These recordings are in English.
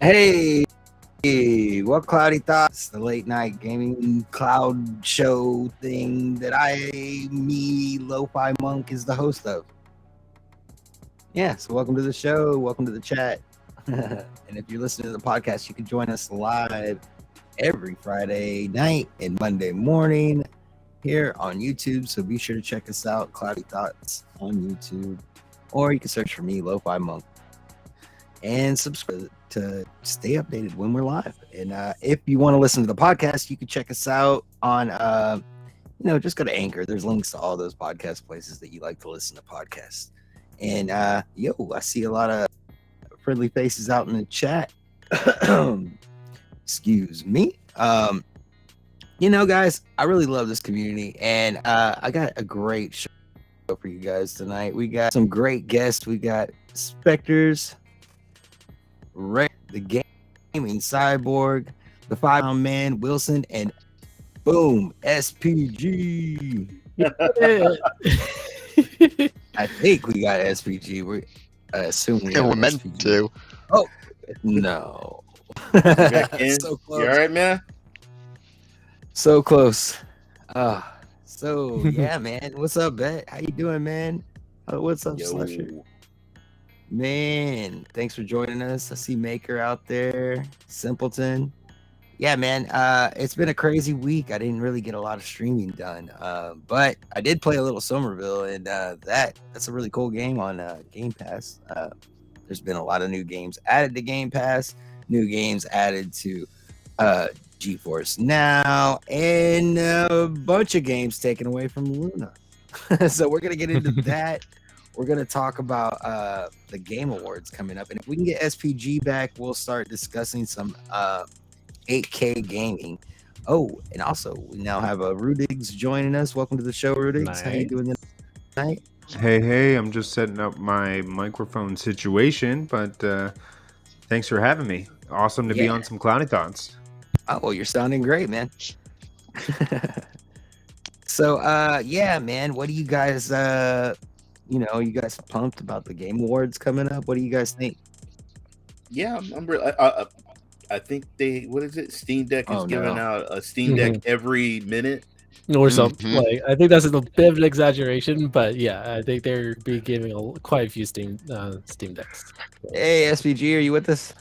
Hey, what Cloudy Thoughts, the late night gaming cloud show thing that LoFi Monk, is the host of. Yeah, so welcome to the show. Welcome to the chat. And if you're listening to the podcast, you can join us live every Friday night and Monday morning here on YouTube. So be sure to check us out, Cloudy Thoughts on YouTube, or you can search for me, LoFi Monk, and subscribe to stay updated when we're live. And if you want to listen to the podcast, you can check us out on just go to Anchor. There's links to all those podcast places that you like to listen to podcasts. And I see a lot of friendly faces out in the chat. Excuse me. Guys, I really love this community, and I got a great show for you guys tonight. We got some great guests. We got Spectres, the gaming cyborg, the 5-pound man Wilson, and boom, SPG. I think we got SPG. We assume we we're meant SPG. to. Oh no! So close. You all right, man? So close. So yeah, man. What's up, Bet? How you doing, man? What's up, Slusher? Man, thanks for joining us. I see Maker out there, Simpleton. Yeah, man, it's been a crazy week. I didn't really get a lot of streaming done, but I did play a little Somerville, and that's a really cool game on Game Pass. There's been a lot of new games added to Game Pass, new games added to GeForce Now, and a bunch of games taken away from Luna. So we're going to get into that. We're going to talk about the Game Awards coming up. And if we can get SPG back, we'll start discussing some 8K gaming. Oh, and also, we now have Rudigs joining us. Welcome to the show, Rudigs. Nice. How you doing tonight? Hey, I'm just setting up my microphone situation, but thanks for having me. Awesome to be on some Cloudy Thoughts. Oh, well, you're sounding great, man. So, yeah, man, what do you guys... you guys pumped about the Game Awards coming up? What do you guys think? Yeah, I think what is it? Steam Deck is giving out a Steam Deck every minute. Or something. Like, I think that's a bit of an exaggeration, but yeah, I think they're be giving quite a few Steam Decks. Hey, SVG, are you with us?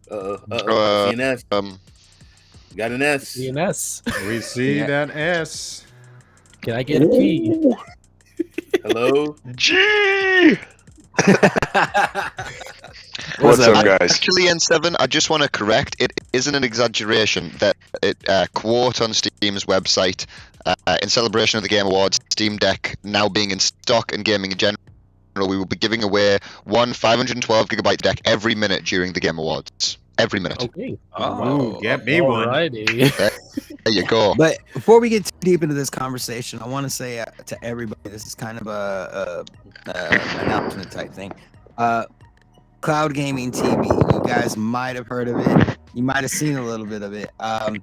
CNS. Got an S. CNS. We see that S. Can I get a P? Hello? G! What's up, guys? Actually, N7, I just want to correct. It isn't an exaggeration that quote on Steam's website, in celebration of the Game Awards, Steam Deck now being in stock and gaming in general, we will be giving away one 512 gigabyte deck every minute during the Game Awards. Every minute. Okay. Oh, get me one. Alrighty. There you go. But before we get too deep into this conversation, I want to say to everybody, this is kind of a announcement type thing. Cloud Gaming TV, you guys might have heard of it. You might have seen a little bit of it. I'm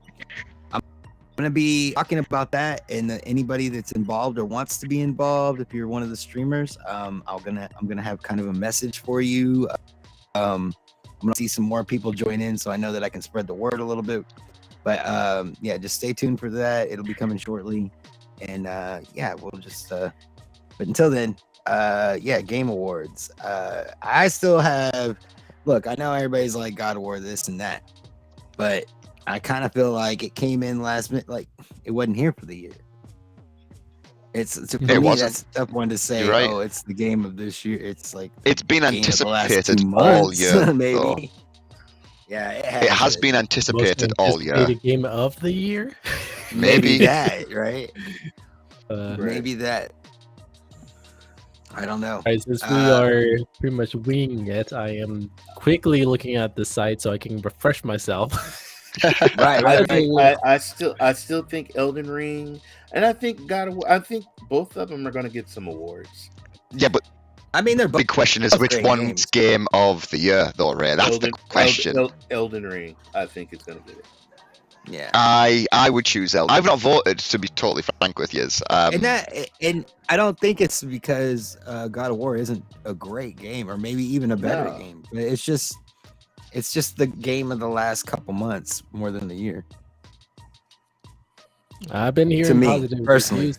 going to be talking about that, and anybody that's involved or wants to be involved, if you're one of the streamers, I'm gonna have kind of a message for you. I'm gonna see some more people join in, so I know that I can spread the word a little bit. But yeah, just stay tuned for that. It'll be coming shortly, and yeah, we'll just. But until then, yeah, Game Awards. I still have. Look, I know everybody's like God of War this and that, but I kind of feel like it came in last minute. Like it wasn't here for the year. For me, that's a tough one to say. Right. Oh, it's the game of this year. It's like it's been anticipated all year, maybe. Though. Yeah, it has been anticipated all year. Game of the year. Maybe that, right? Maybe that. I don't know. Right, since we are pretty much winging it, I am quickly looking at the site so I can refresh myself. right. I still think Elden Ring, and I think God of War. I think both of them are going to get some awards. Yeah, but I mean, they're both. Big question is which one's game of the year, though, Ray? That's the question. Elden Ring, I think, is going to get it. Yeah. I would choose Elden. I've not voted, to be totally frank with you. And I don't think it's because God of War isn't a great game or maybe even a better No. game. It's just the game of the last couple months more than the year. I've been hearing To me, positive personally. reviews.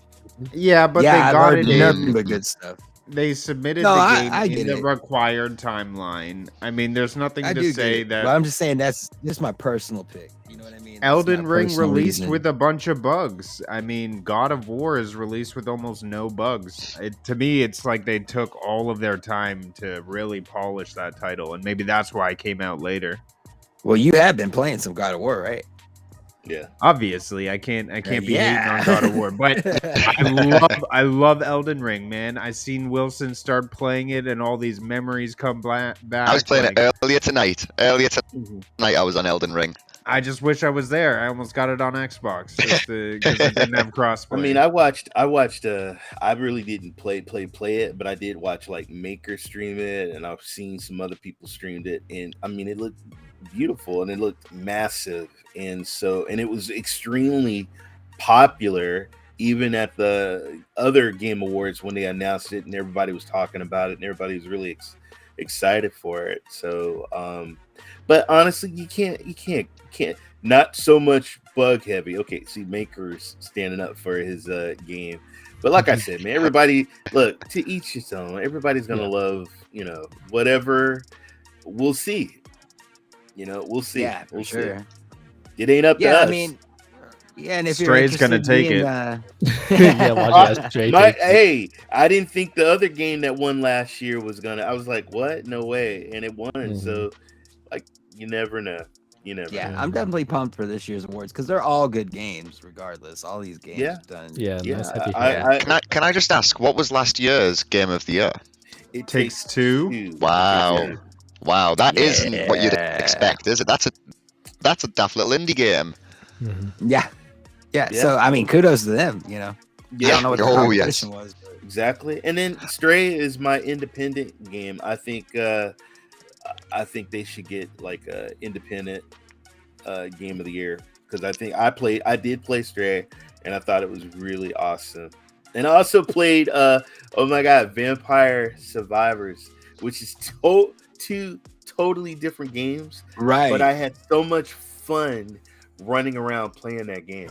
Yeah, but yeah, they I've got heard it nothing in. but good stuff. They submitted No, the I- game I in get the it. required timeline. I mean, there's nothing I to do get say it, that but I'm just saying that's just my personal pick. You know what I mean? It's Elden not Ring personal released reasoning. with a bunch of bugs. I mean, God of War is released with almost no bugs. To me, it's like they took all of their time to really polish that title, and maybe that's why it came out later. Well, you have been playing some God of War, right? Yeah. Obviously, I can't be hating on Yeah. God of War, but I love Elden Ring, man. I seen Wilson start playing it, and all these memories come back. I was playing like, it earlier tonight. Mhm. I was on Elden Ring. I just wish I was there. I almost got it on Xbox just because it didn't have crossplay. I mean, I watched. I really didn't play it, but I did watch like Maker stream it, and I've seen some other people streamed it, and I mean, it looked beautiful and it looked massive, and it was extremely popular. Even at the other Game Awards when they announced it, and everybody was talking about it, and everybody was really excited for it. So, but honestly, you can't not so much bug heavy. Okay, see, Maker's standing up for his game, but like I said, man, everybody look to each his own. Everybody's gonna love, whatever. We'll see. We'll see. Yeah, for we'll sure. see. It ain't up to Yeah, us. I mean, yeah, and if Stray's you're gonna interested take in, it. Yeah, watch that straight. Hey, I didn't think the other game that won last year was gonna. I was like, what? No way, and it won. Mhm. So, like, you never know. You never. yeah, know. I'm definitely pumped for this year's awards because they're all good games, regardless. All these games Yeah. done. Yeah, Yeah, nice happy I Can I just ask, what was last year's Game of the Year? it Takes two. Wow. Wow, that not what you'd Yeah. expect, is it? That's a daft little indie game. Yeah. Yeah. So I mean, kudos to them. I don't know what the Oh, competition yes. was. But Exactly. And then Stray is my independent game. I think they should get like a independent game of the year because I did play Stray and I thought it was really awesome. And I also played oh my god, Vampire Survivors, which is two totally different games, right. but I had so much fun running around playing that game.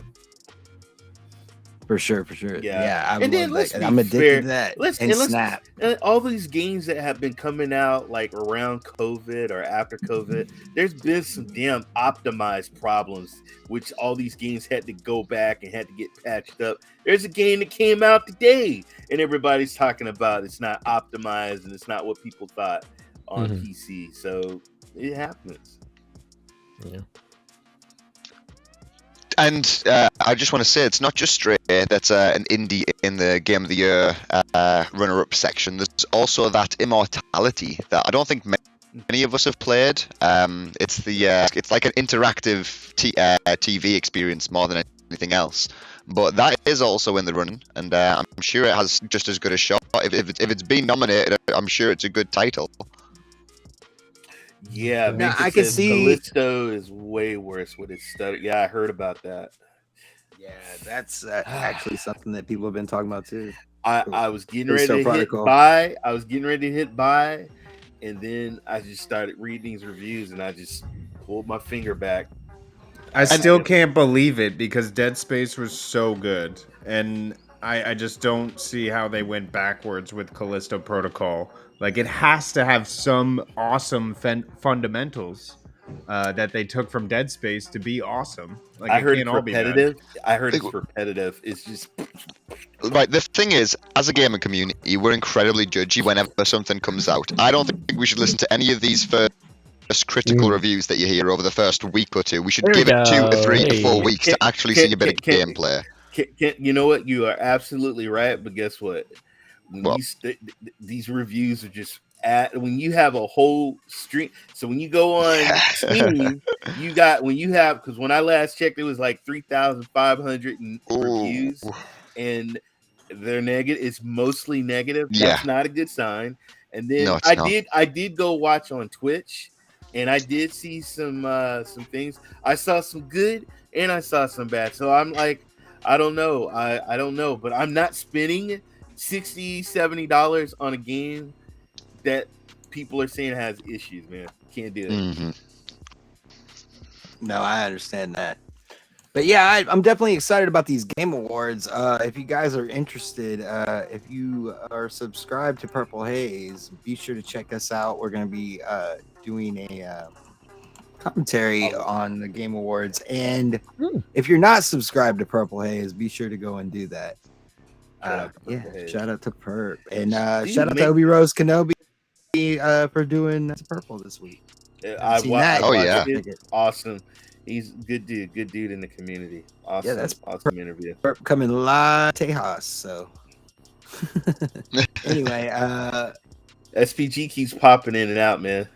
For sure. Yeah. And then I'm addicted to that. And Snap. And all these games that have been coming out like around COVID or after COVID, there's been some damn optimized problems, which all these games had to go back and had to get patched up. There's a game that came out today, and everybody's talking about it's not optimized and it's not what people thought on PC. So it happens. Yeah. And I just want to say, it's not just Stray that's an indie in the Game of the Year runner-up section. There's also that Immortality that I don't think many of us have played. It's like an interactive TV experience more than anything else. But that is also in the running, and I'm sure it has just as good a shot. If it's been nominated, I'm sure it's a good title. Yeah, Now, Minka I can says see- Callisto is way worse with its stutter. Yeah, I heard about that. Yeah, that's actually something that people have been talking about too. I was getting ready Callisto to Protocol. hit buy. I was getting ready to hit buy, and then I just started reading these reviews, and I just pulled my finger back. I still can't believe it because Dead Space was so good, and I just don't see how they went backwards with Callisto Protocol. Like, it has to have some awesome fundamentals that they took from Dead Space to be awesome. Like, I it heard can't it's all be bad. repetitive. I heard it's repetitive. It's just Right, the thing is, as a gaming community, we're incredibly judgy whenever something comes out. I don't think we should listen to any of these first critical reviews that you hear over the first week or two. We should There we give it 2 to go. 3 to Hey. 4 weeks to actually see a bit of gameplay. you know what? You are absolutely right. But guess what? When Well- these reviews are just when you have a whole stream. So when you go on Steam, because when I last checked, it was like 3,500 reviews, and they're negative. It's mostly negative. That's not a good sign. And then No, it's I not. did go watch on Twitch, and I did see some things. I saw some good and I saw some bad. So I'm like, I don't know. I don't know, but I'm not spending $60-$70 on a game that people are saying has issues, man. Can't do it. Mm-hmm. No, I understand that. But yeah, I'm definitely excited about these game awards. If you guys are interested, if you are subscribed to Purple Haze, be sure to check us out. We're going to be doing a commentary on the game awards. And if you're not subscribed to Purple Haze, be sure to go and do that. Shout out to Perp. And shout out to Obi Rose Kenobi for doing Purple this week. I watched it. Awesome. He's a good dude in the community. Awesome. Yeah, that's awesome interview. Coming live Tejas. So anyway, SPG keeps popping in and out, man.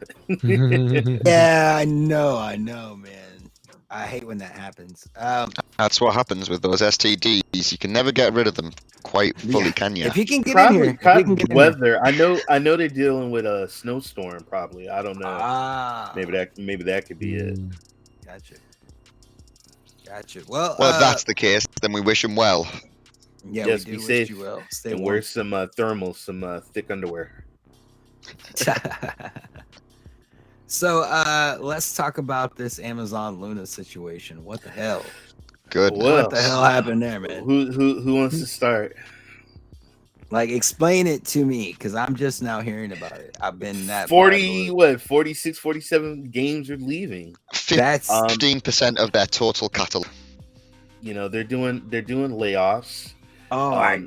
Yeah, I know, man. I hate when that happens. That's what happens with those STDs. You can never get rid of them quite fully, can you? If you can get in here, weather. I know they're dealing with a snowstorm. Probably. I don't know. Maybe that could be it. Gotcha. Well, if that's the case, then we wish him well. Yeah, yes, we do be wish safe. you well. Stay and warm. wear some thermals, some thick underwear. So let's talk about this Amazon Luna situation. What the hell? Good. What the hell happened there, man? Who wants to start? Like, explain it to me, because I'm just now hearing about it. I've been that 46, 47 games are leaving. That's 15% of their total catalog. You know, they're doing layoffs. Oh my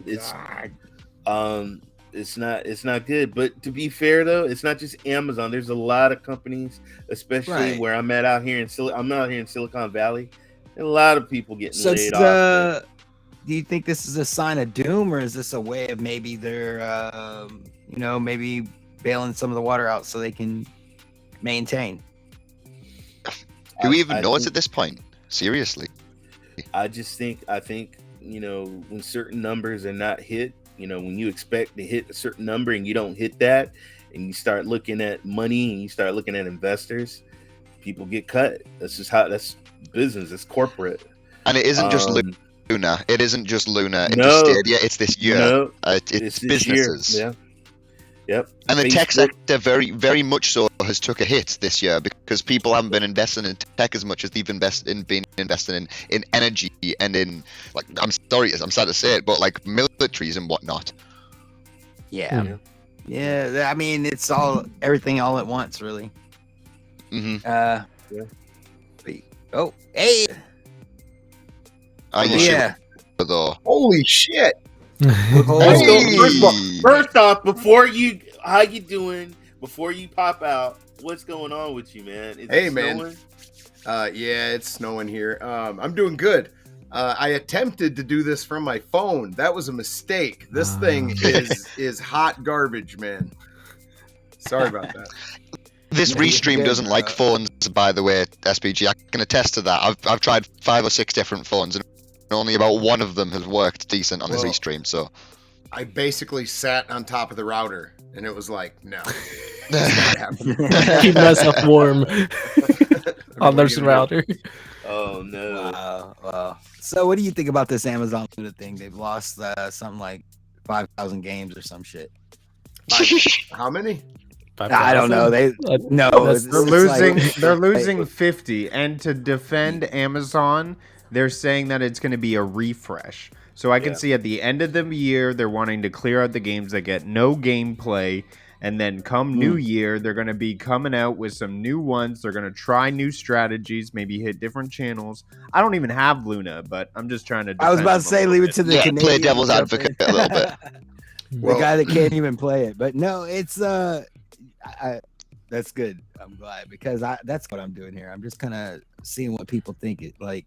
God. It's not good. But to be fair though, it's not just Amazon. There's a lot of companies, especially where I'm at out here in I'm out here in Silicon Valley. And a lot of people getting laid off. Do you think this is a sign of doom, or is this a way of maybe they're, maybe bailing some of the water out so they can maintain? Do we even know it at this point? Seriously. I think, when certain numbers are not hit, when you expect to hit a certain number and you don't hit that, and you start looking at money and you start looking at investors, people get cut. That's business. It's corporate. And it isn't just Luna. It isn't just Luna. Stadia. It's this year. No, it's businesses. Year. Yeah. Yep. And the tech sector very, very much so has took a hit this year because people haven't been investing in tech as much as they've been investing in energy and in, like, I'm sorry, I'm sad to say it, but like militaries and whatnot. Yeah. I mean, it's everything all at once, really. Mm-hmm. Oh, hey. Holy shit. Let's go. First off, how you doing? Before you pop out, what's going on with you, man? Is it snowing? Yeah, it's snowing here. I'm doing good. I attempted to do this from my phone. That was a mistake. This thing is hot garbage, man. Sorry about that. This restream doesn't like phones, by the way, SPG. I can attest to that. I've tried 5 or 6 different phones, and only about one of them has worked decent on this restream. So I basically sat on top of the router, and it was like, no, it's not happening. Keep myself warm on their router. Oh no! Wow. So, what do you think about this Amazon Luna thing? They've lost something like 5,000 games or some shit. How many? I don't know. They're losing 50, and to defend Amazon, they're saying that it's going to be a refresh. So I can see at the end of the year, they're wanting to clear out the games that get no gameplay. And then come New Year, they're going to be coming out with some new ones. They're going to try new strategies, maybe hit different channels. I don't even have Luna, but I'm just trying to defend I was about to say, leave it to the Canadian. Play devil's advocate a little bit. The guy that can't even play it. But no, it's that's good. I'm glad, because that's what I'm doing here. I'm just kind of seeing what people think it like.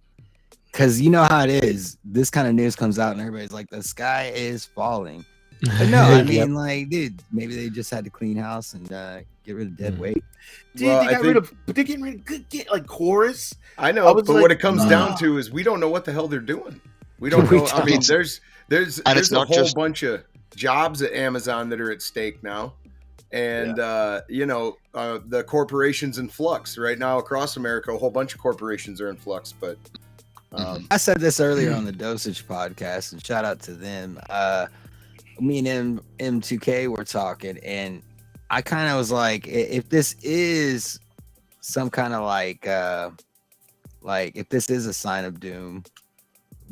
Because you know how it is. This kind of news comes out and everybody's like, the sky is falling. But no, I mean, like, dude, maybe they just had to clean house and get rid of dead weight. Dude, they're getting rid of good, like, chorus. I know, but what it comes down to is we don't know what the hell they're doing. We don't know. I mean, there's a whole bunch of jobs at Amazon that are at stake now. And the corporations in flux right now across America. A whole bunch of corporations are in flux, but I said this earlier on the Dosage podcast, and shout out to them. Me and M2K were talking, and I kind of was like, if this is some kind of like if this is a sign of doom,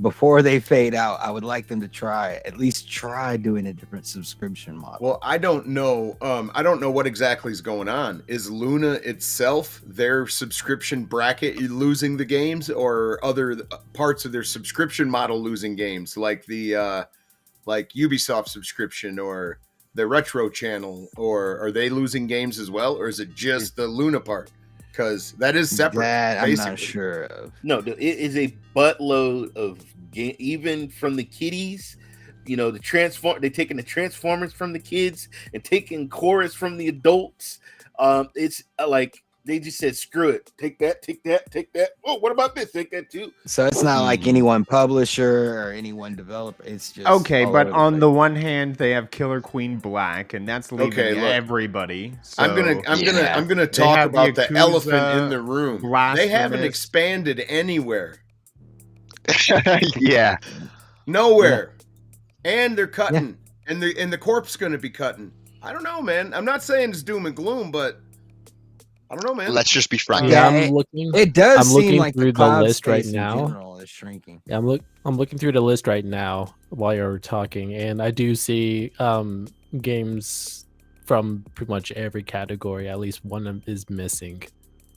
before they fade out, I would like them to at least try doing a different subscription model. well, I don't know. I don't know what exactly is going on. Is Luna itself, their subscription bracket, losing the games, or other parts of their subscription model losing games, like the like Ubisoft subscription or the retro channel, or are they losing games as well, or is it just the Luna part? Because that is separate. That I'm basically. not sure of. No, it is a buttload of game, even from the kiddies. They're taking the Transformers from the kids and taking Chorus from the adults. It's like they just said, screw it. Take that, take that, take that. Oh, what about this? Take that too. So it's not like any one publisher or any one developer. It's just Okay, all but over on place. the one hand, they have Killer Queen Black, and that's leaving Okay, look. everybody. So I'm gonna Yeah. talk have about the Yakuza, elephant in the room. They haven't Blasphemous. expanded anywhere. Yeah. Nowhere. And they're cutting. And the corp's gonna be cutting. I don't know, man. I'm not saying it's doom and gloom, but I don't know, man. Let's just be frank. Yeah, I'm looking. It does I'm seem looking like through the cloud list right space in now. general is shrinking. Yeah, I'm looking through the list right now while you're talking, and I do see games from pretty much every category. At least one of them is missing.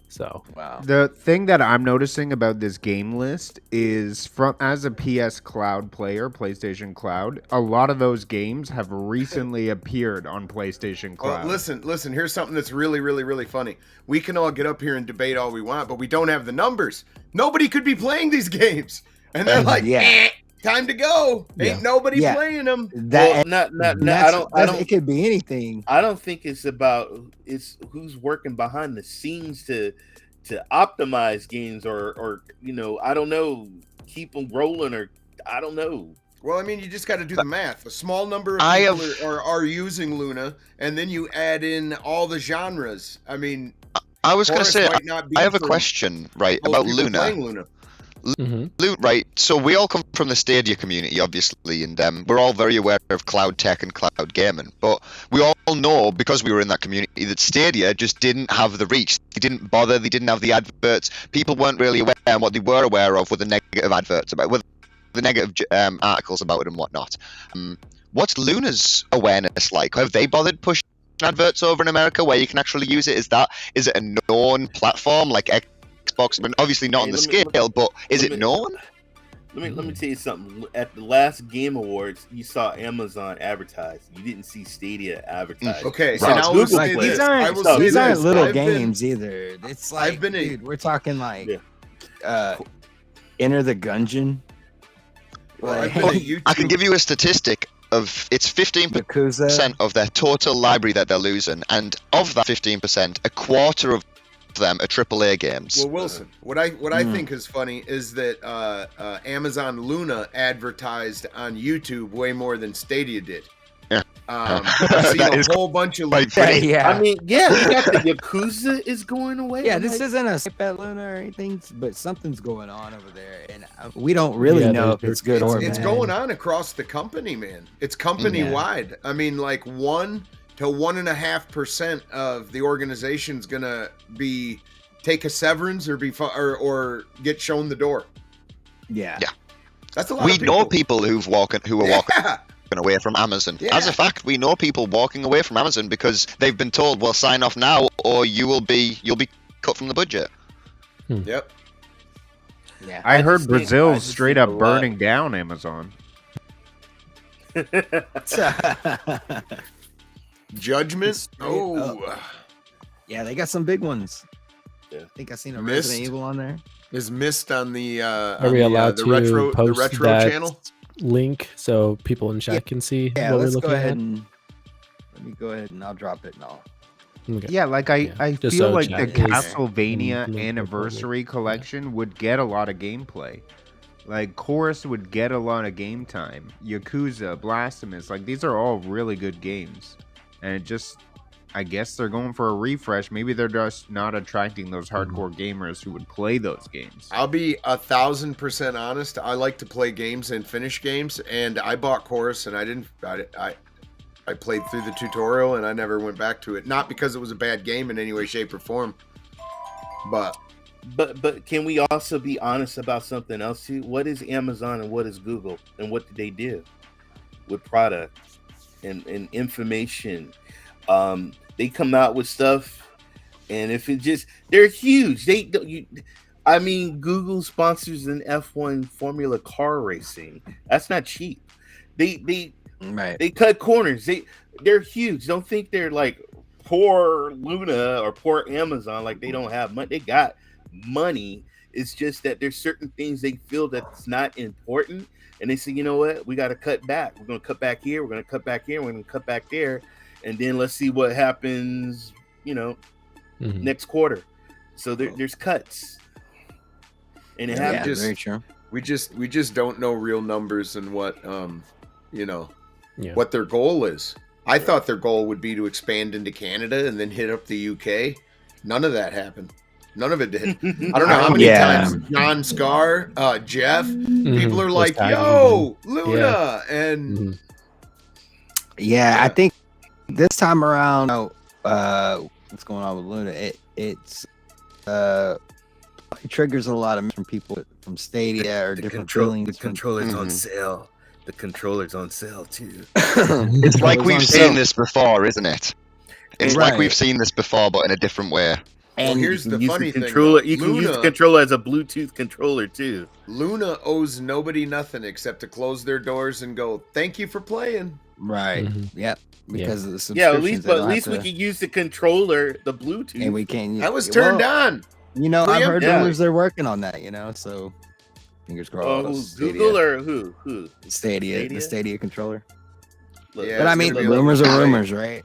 So Wow. The thing that I'm noticing about this game list is, from as a PS Cloud player, PlayStation Cloud, a lot of those games have recently appeared on PlayStation Cloud. Well, listen. Here's something that's really, really, really funny. We can all get up here and debate all we want, but we don't have the numbers. Nobody could be playing these games, and they're like, time to go. Ain't nobody playing them. That I don't. It could be anything. I don't think it's who's working behind the scenes to optimize games or I don't know, keep them rolling, or I don't know. Well, I mean, you just got to do the math. A small number of people are using Luna, and then you add in all the genres. I mean, I was going to say, might not be I have a for question, right, most about people Luna. playing Luna. Right, so we all come from the Stadia community, obviously, and we're all very aware of cloud tech and cloud gaming. But we all know, because we were in that community, that Stadia just didn't have the reach. They didn't bother. They didn't have the adverts. People weren't really aware, and what they were aware of were the negative adverts about, with the negative articles about it and whatnot. What's Luna's awareness like? Have they bothered pushing adverts over in America where you can actually use it? Is it a known platform like Xbox? I mean, obviously not on the scale, but is it known? Let me tell you something. At the last Game Awards, you saw Amazon advertised. You didn't see Stadia advertised. Okay, so Right. now Google let's say Play. this. I will say These aren't this. little I've been- games either. It's like, dude, we're talking like Enter the Gungeon. Well, I've Like, been a YouTube. I can give you a statistic of it's 15% Yakuza. of their total library that they're losing, and of that 15%, a quarter of them are AAA games. Well, Wilson, what I think is funny is that Amazon Luna advertised on YouTube way more than Stadia did. Yeah. I've seen That a is whole bunch of quite leaks. funny. Yeah. I mean, we got the Yakuza is going away. Yeah, I'm this like, isn't a skip at Luna or anything, but something's going on over there, and we don't really Yeah, know if they're- it's good or It's bad. going on across the company, man. It's company wide. I mean, like 1 to 1.5% of the organization's gonna take a severance or or get shown the door. Yeah. Yeah. That's a lot. We of people. know people who are walking away from Amazon. Yeah. As a fact, we know people walking away from Amazon because they've been told, "Well, sign off now, or you'll be cut from the budget." Yep. Yeah. I heard just think- I Brazil just straight think up a lot- burning down Amazon. Judgment. Straight Oh, Yeah, they got some big ones. Yeah. I think I seen a Mist. Resident Evil on there. is missed on the Are we allowed the to retro post that channel. link so people in chat can see Yeah, what we're let's looking go ahead at? and let me go ahead and I'll drop it and all. Okay. Yeah, like Yeah, I just feel so like the chat is Castlevania in- Anniversary Collection would get a lot of gameplay. Like Chorus would get a lot of game time. Yakuza, Blasphemous, like these are all really good games, and it just I guess they're going for a refresh. Maybe they're just not attracting those hardcore gamers who would play those games. I'll be 1,000% honest. I like to play games and finish games, and I bought Chorus, and I played through the tutorial, and I never went back to it. Not because it was a bad game in any way, shape, or form, but can we also be honest about something else too? What is Amazon and what is Google, and what do they do with products and information? They come out with stuff, and if it just, they're huge. Google sponsors an F1 Formula car racing. That's not cheap. They cut corners. They're huge. Don't think they're like poor Luna or poor Amazon, like they don't have money. They got money. It's just that there's certain things they feel that's not important, and they say, you know what, we got to cut back. We're going to cut back here. We're going to cut back here. We're going to cut back there, and then let's see what happens. Next quarter. So there's cuts, and it happens. Very true. we just don't know real numbers and what what their goal is. I thought their goal would be to expand into Canada and then hit up the UK. None of that happened. None of it did. I don't know how many times John Scar, Jeff, people are like, yo, Luna. And I think this time around, what's going on with Luna, it triggers a lot of from people from Stadia or different feelings. The controller's on sale. The controller's on sale too. It's like we've seen this before, isn't it? It's like we've seen this before, but in a different way. And here's the funny thing: you can use the controller as a Bluetooth controller too. Luna owes nobody nothing except to close their doors and go, "Thank you for playing." Right. Yep. Because of the subscriptions. At least we can use the controller, the Bluetooth, and we can. That was turned on. I've heard rumors they're working on that. So fingers crossed. Google or who? Stadia, the Stadia controller. Yeah, but I mean, rumors are rumors, right?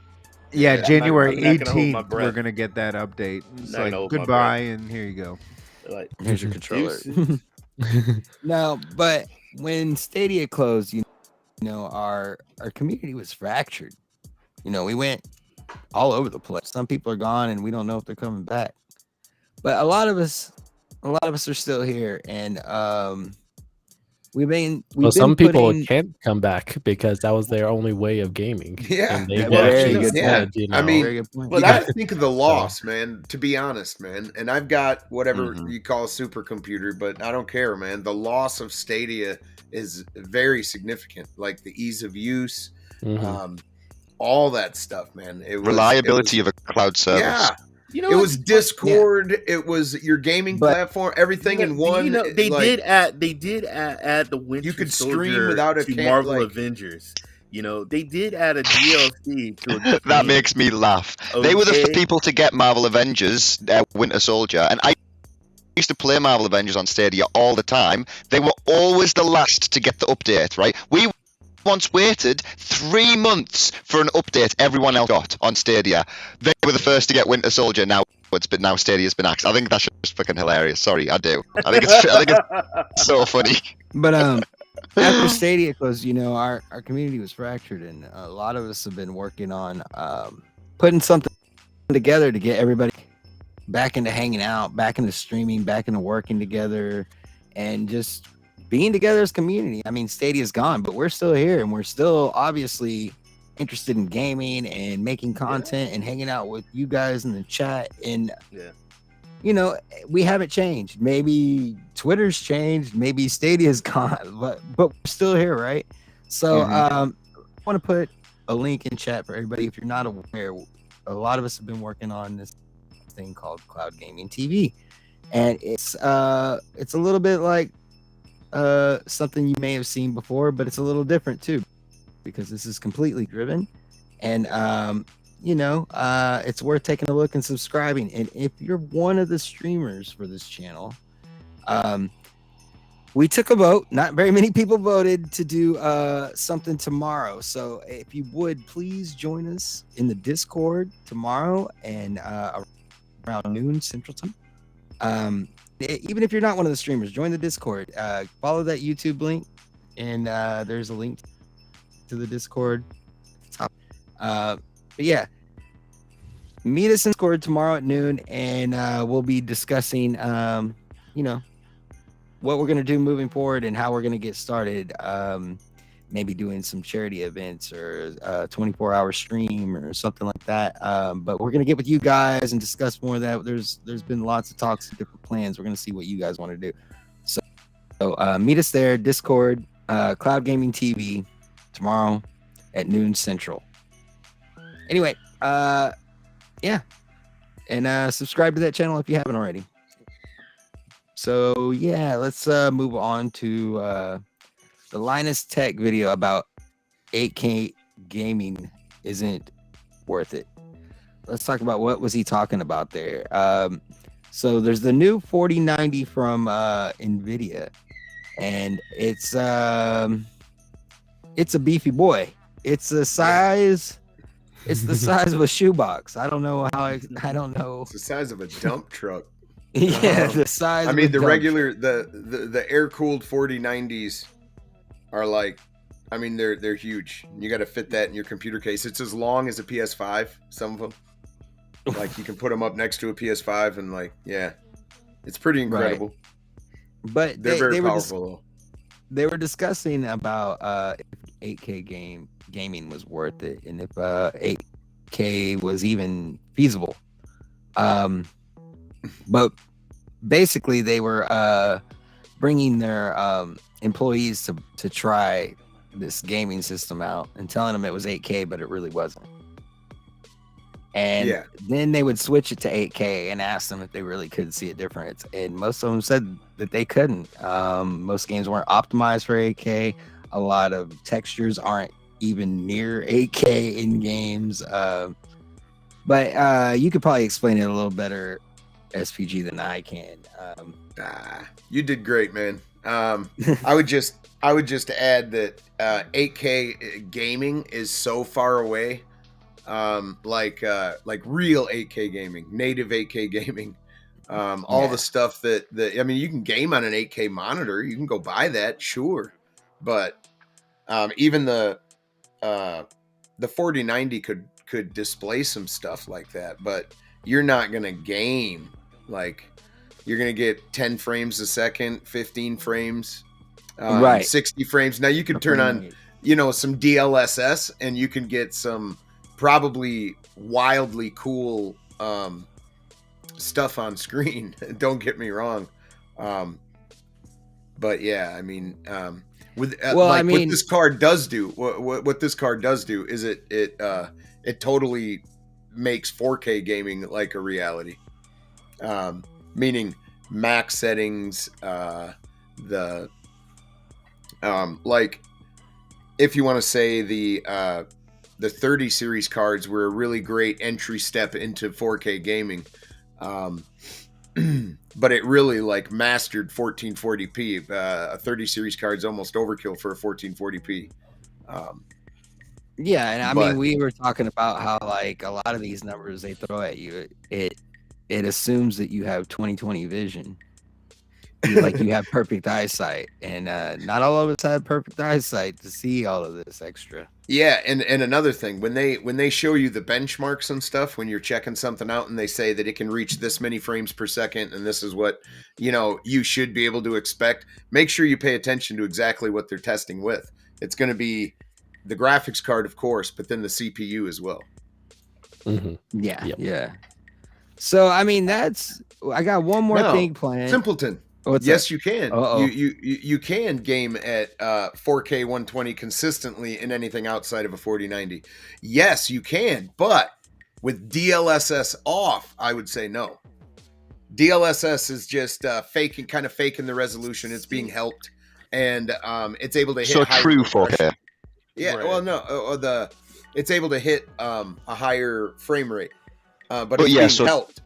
Yeah, January I'm not gonna hold my 18th, breath. we're gonna get that update. It's Not gonna like hold my goodbye, and here you go. Like, Here's your controller. No, but when Stadia closed, our community was fractured. We went all over the place. Some people are gone, and we don't know if they're coming back. But a lot of us are still here, and some people can't come back because that was their only way of gaming. Yeah, and they I mean, but I think of the loss, man. To be honest, man, and I've got whatever you call a supercomputer, but I don't care, man. The loss of Stadia is very significant, like the ease of use, all that stuff, man. Reliability of a cloud service. Yeah. It was Discord. It was your gaming platform. Everything in one. They did add the Winter You could Soldier stream without to Marvel Avengers. They did add a DLC to that makes me laugh. They were the first people to get Marvel Avengers, Winter Soldier, and I used to play Marvel Avengers on Stadia all the time. They were always the last to get the update. Right? We once waited 3 months for an update everyone else got on Stadia. They were the first to get Winter Soldier. Now Stadia's been axed. I think that's just fucking hilarious. Sorry, I do. I think it's so funny. But after Stadia closed, our community was fractured, and a lot of us have been working on putting something together to get everybody back into hanging out, back into streaming, back into working together, and just being together as a community. I mean, Stadia's gone, but we're still here, and we're still obviously interested in gaming and making content and hanging out with you guys in the chat. And we haven't changed. Maybe Twitter's changed, maybe Stadia's gone, but we're still here, right? So I want to put a link in chat for everybody. If you're not aware, a lot of us have been working on this thing called Cloud Gaming TV, and it's a little bit like something you may have seen before, but it's a little different too, because this is completely driven, and it's worth taking a look and subscribing. And if you're one of the streamers for this channel, we took a vote. Not very many people voted to do something tomorrow, so if you would please join us in the Discord tomorrow and around noon Central Time. Even if you're not one of the streamers, join the Discord. Follow that YouTube link, and there's a link to the Discord at the top. But yeah, meet us in Discord tomorrow at noon, and we'll be discussing, you know, what we're gonna do moving forward and how we're gonna get started. Maybe doing some charity events or a 24-hour stream or something like that. But we're gonna get with you guys and discuss more of that. There's been lots of talks and different plans. We're gonna see what you guys want to do. So meet us there, Discord, Cloud Gaming TV, tomorrow at noon Central. Anyway, yeah, and subscribe to that channel if you haven't already. So yeah, let's move on to the Linus Tech video about 8K gaming isn't worth it. Let's talk about what was he talking about there. So there's the new 4090 from NVIDIA, and it's a beefy boy. It's the size of a shoebox. I don't know. It's the size of a dump truck. Yeah, the size. I mean, of a the dump regular, the air cooled 4090s are like, I mean, they're huge. You got to fit that in your computer case. It's as long as a PS5. Some of them, like you can put them up next to a PS5, and like, yeah, it's pretty incredible. Right. But they're very powerful though. They were discussing about if 8K gaming was worth it, and if 8K was even feasible. But basically, they were bringing their employees to try this gaming system out and telling them it was 8K, but it really wasn't. And then they would switch it to 8K and ask them if they really could see a difference. And most of them said that they couldn't. Most games weren't optimized for 8K. A lot of textures aren't even near 8K in games. But you could probably explain it a little better, SPG, than I can. You did great, man. I would just add that 8K gaming is so far away. Like real 8K gaming, native 8K gaming. All the stuff that I mean, you can game on an 8K monitor. You can go buy that, sure, but even the 4090 could display some stuff like that. But you're not gonna game like. You're going to get 10 frames a second, 15 frames, 60 frames. Now you can turn on, some DLSS, and you can get some probably wildly cool stuff on screen. Don't get me wrong. But yeah, I mean, what this card does do, what this card does do is it totally makes 4K gaming like a reality. Meaning max settings, like if you want to say the 30 series cards were a really great entry step into 4K gaming, but it really like mastered 1440p. A 30 series card is almost overkill for a 1440p. Yeah, and I mean, we were talking about how like a lot of these numbers they throw at you, it assumes that you have 20/20 vision. You have perfect eyesight, and not all of us have perfect eyesight to see all of this extra. Yeah, and another thing, when they show you the benchmarks and stuff, when you're checking something out and they say that it can reach this many frames per second and this is what you should be able to expect, make sure you pay attention to exactly what they're testing with. It's going to be the graphics card, of course, but then the CPU as well. Mm-hmm. Yeah, yeah. So I mean, I got one more thing planned. Simpleton. Yes, you can. You can game at 4K 120 consistently in anything outside of a 4090. Yes, you can, but with DLSS off, I would say no. DLSS is just faking the resolution. It's being helped, and it's able to hit. So true 4K. Yeah. Right. Well, no. It's able to hit a higher frame rate, but it's being helped.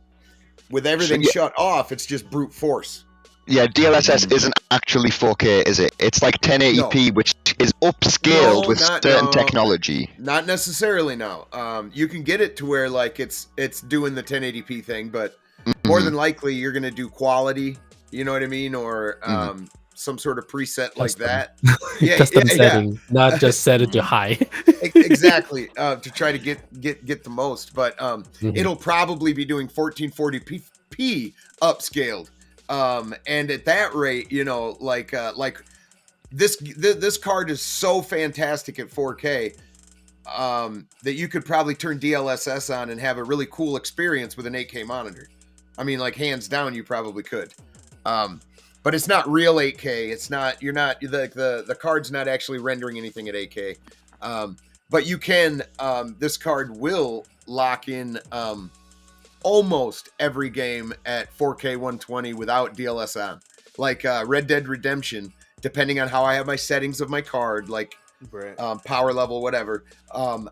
With everything shut off, it's just brute force. Yeah, DLSS isn't actually 4K, is it? It's like 1080p, which is upscaled with certain technology. Not necessarily, no. You can get it to where like it's doing the 1080p thing, but more than likely you're gonna do quality. You know what I mean? Or some sort of preset like Custom. that. Yeah, Custom yeah, setting, not just set it to high. exactly. To try to get the most, but Mhm. it'll probably be doing 1440p upscaled. And at that rate, you know, like this card is so fantastic at 4K that you could probably turn DLSS on and have a really cool experience with an 8K monitor. I mean, like hands down, you probably could. But it's not real 8K. It's not. You're not. The card's not actually rendering anything at 8K. But you can. This card will lock in almost every game at 4K 120 without DLS on. Like Red Dead Redemption, depending on how I have my settings of my card, like power level, whatever,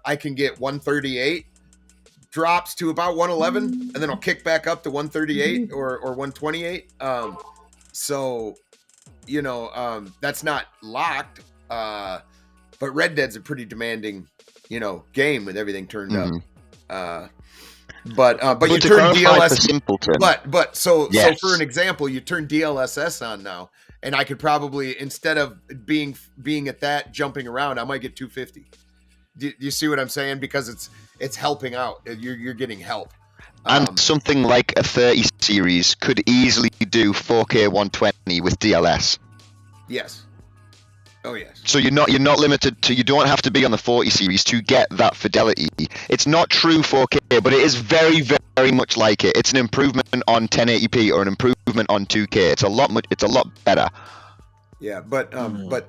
I can get 138 drops to about 111, and then I'll kick back up to 138 or 128. So, you know, that's not locked. But Red Dead's a pretty demanding, you know, game with everything turned up. But you to turn clarify for DLS. simpleton, So Yes. for an example, you turn DLSS on now, and I could probably, instead of being at that jumping around, I might get 250. Do you see what I'm saying? Because it's helping out. You're getting help. and something like a 30 series could easily do 4K 120 with DLS. Yes. Oh yes. So you're not limited to, you don't have to be on the 40 series to get that fidelity. It's not true 4K, but it is very, very much like it. It's an improvement on 1080p or an improvement on 2K. It's a lot better. Yeah, but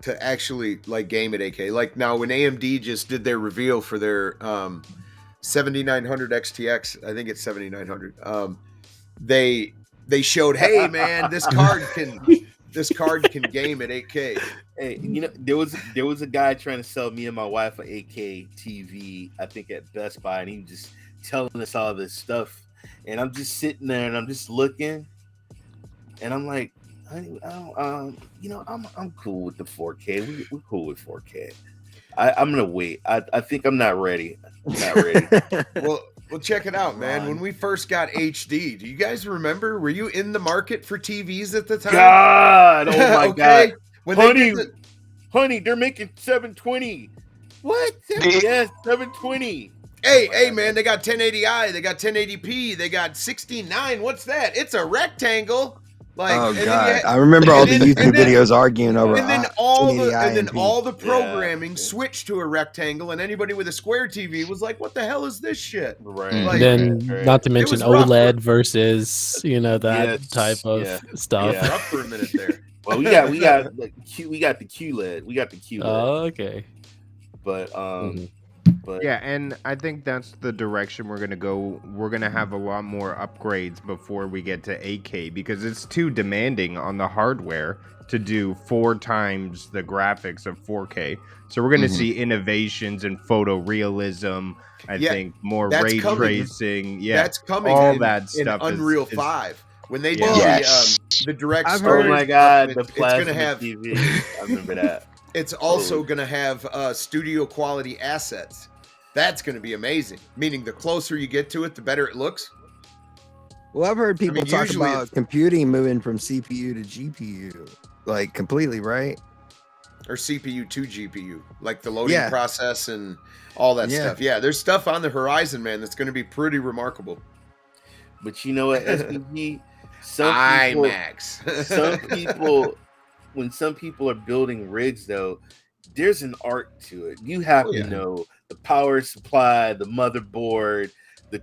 to actually like game at 8K, like now when AMD just did their reveal for their 7900 XTX, I think it's 7900. They showed, hey man, this card can game at 8K. Hey, you know, there was a guy trying to sell me and my wife an 8K TV, I think at Best Buy, and he was just telling us all this stuff, and I'm just sitting there and I'm just looking, and I'm like, honey, I'm cool with the 4K. We're cool with 4K. I'm gonna wait. I think I'm not ready. I'm not ready. Well, check it out, man. When we first got HD, do you guys remember? Were you in the market for TVs at the time? God, oh my Okay. God. When Honey, they're making 720. What? Yes, 720. Hey, man, they got 1080i, they got 1080p, they got 16:9. What's that? It's a rectangle. Like, Oh and then god, I remember all the and then- YouTube videos arguing over. And then all 1080i the programming switched to a rectangle, and anybody with a square TV was like, "What the hell is this shit?" Right. Mm. Like, Then, not to mention was rough OLED versus that Yes, type of stuff. yeah. rough for a minute there. Well, we got the QLED. We got the QLED. Oh, okay. But but Yeah, and I think that's the direction we're gonna go. We're gonna have a lot more upgrades before we get to 8K because it's too demanding on the hardware to do 4 times the graphics of 4K. So we're gonna see innovations in photorealism. I think more that's ray coming. tracing. Yeah, That's coming. all in, that in stuff is- Unreal is- 5 when they did Yes. the direct. I've oh heard- my God, the it's gonna plasma have. TV. I remember that. It's also gonna have studio quality assets. That's gonna be amazing. Meaning, the closer you get to it, the better it looks. Well, I've heard people talk usually about computing moving from CPU to GPU, like completely, right? Or CPU to GPU, like the loading Yeah. process and all that Yeah. stuff. Yeah, there's stuff on the horizon, man, that's going to be pretty remarkable. But you know what, SPG? IMAX. When some people are building rigs, though, there's an art to it. You have Oh, yeah. to know the power supply, the motherboard, the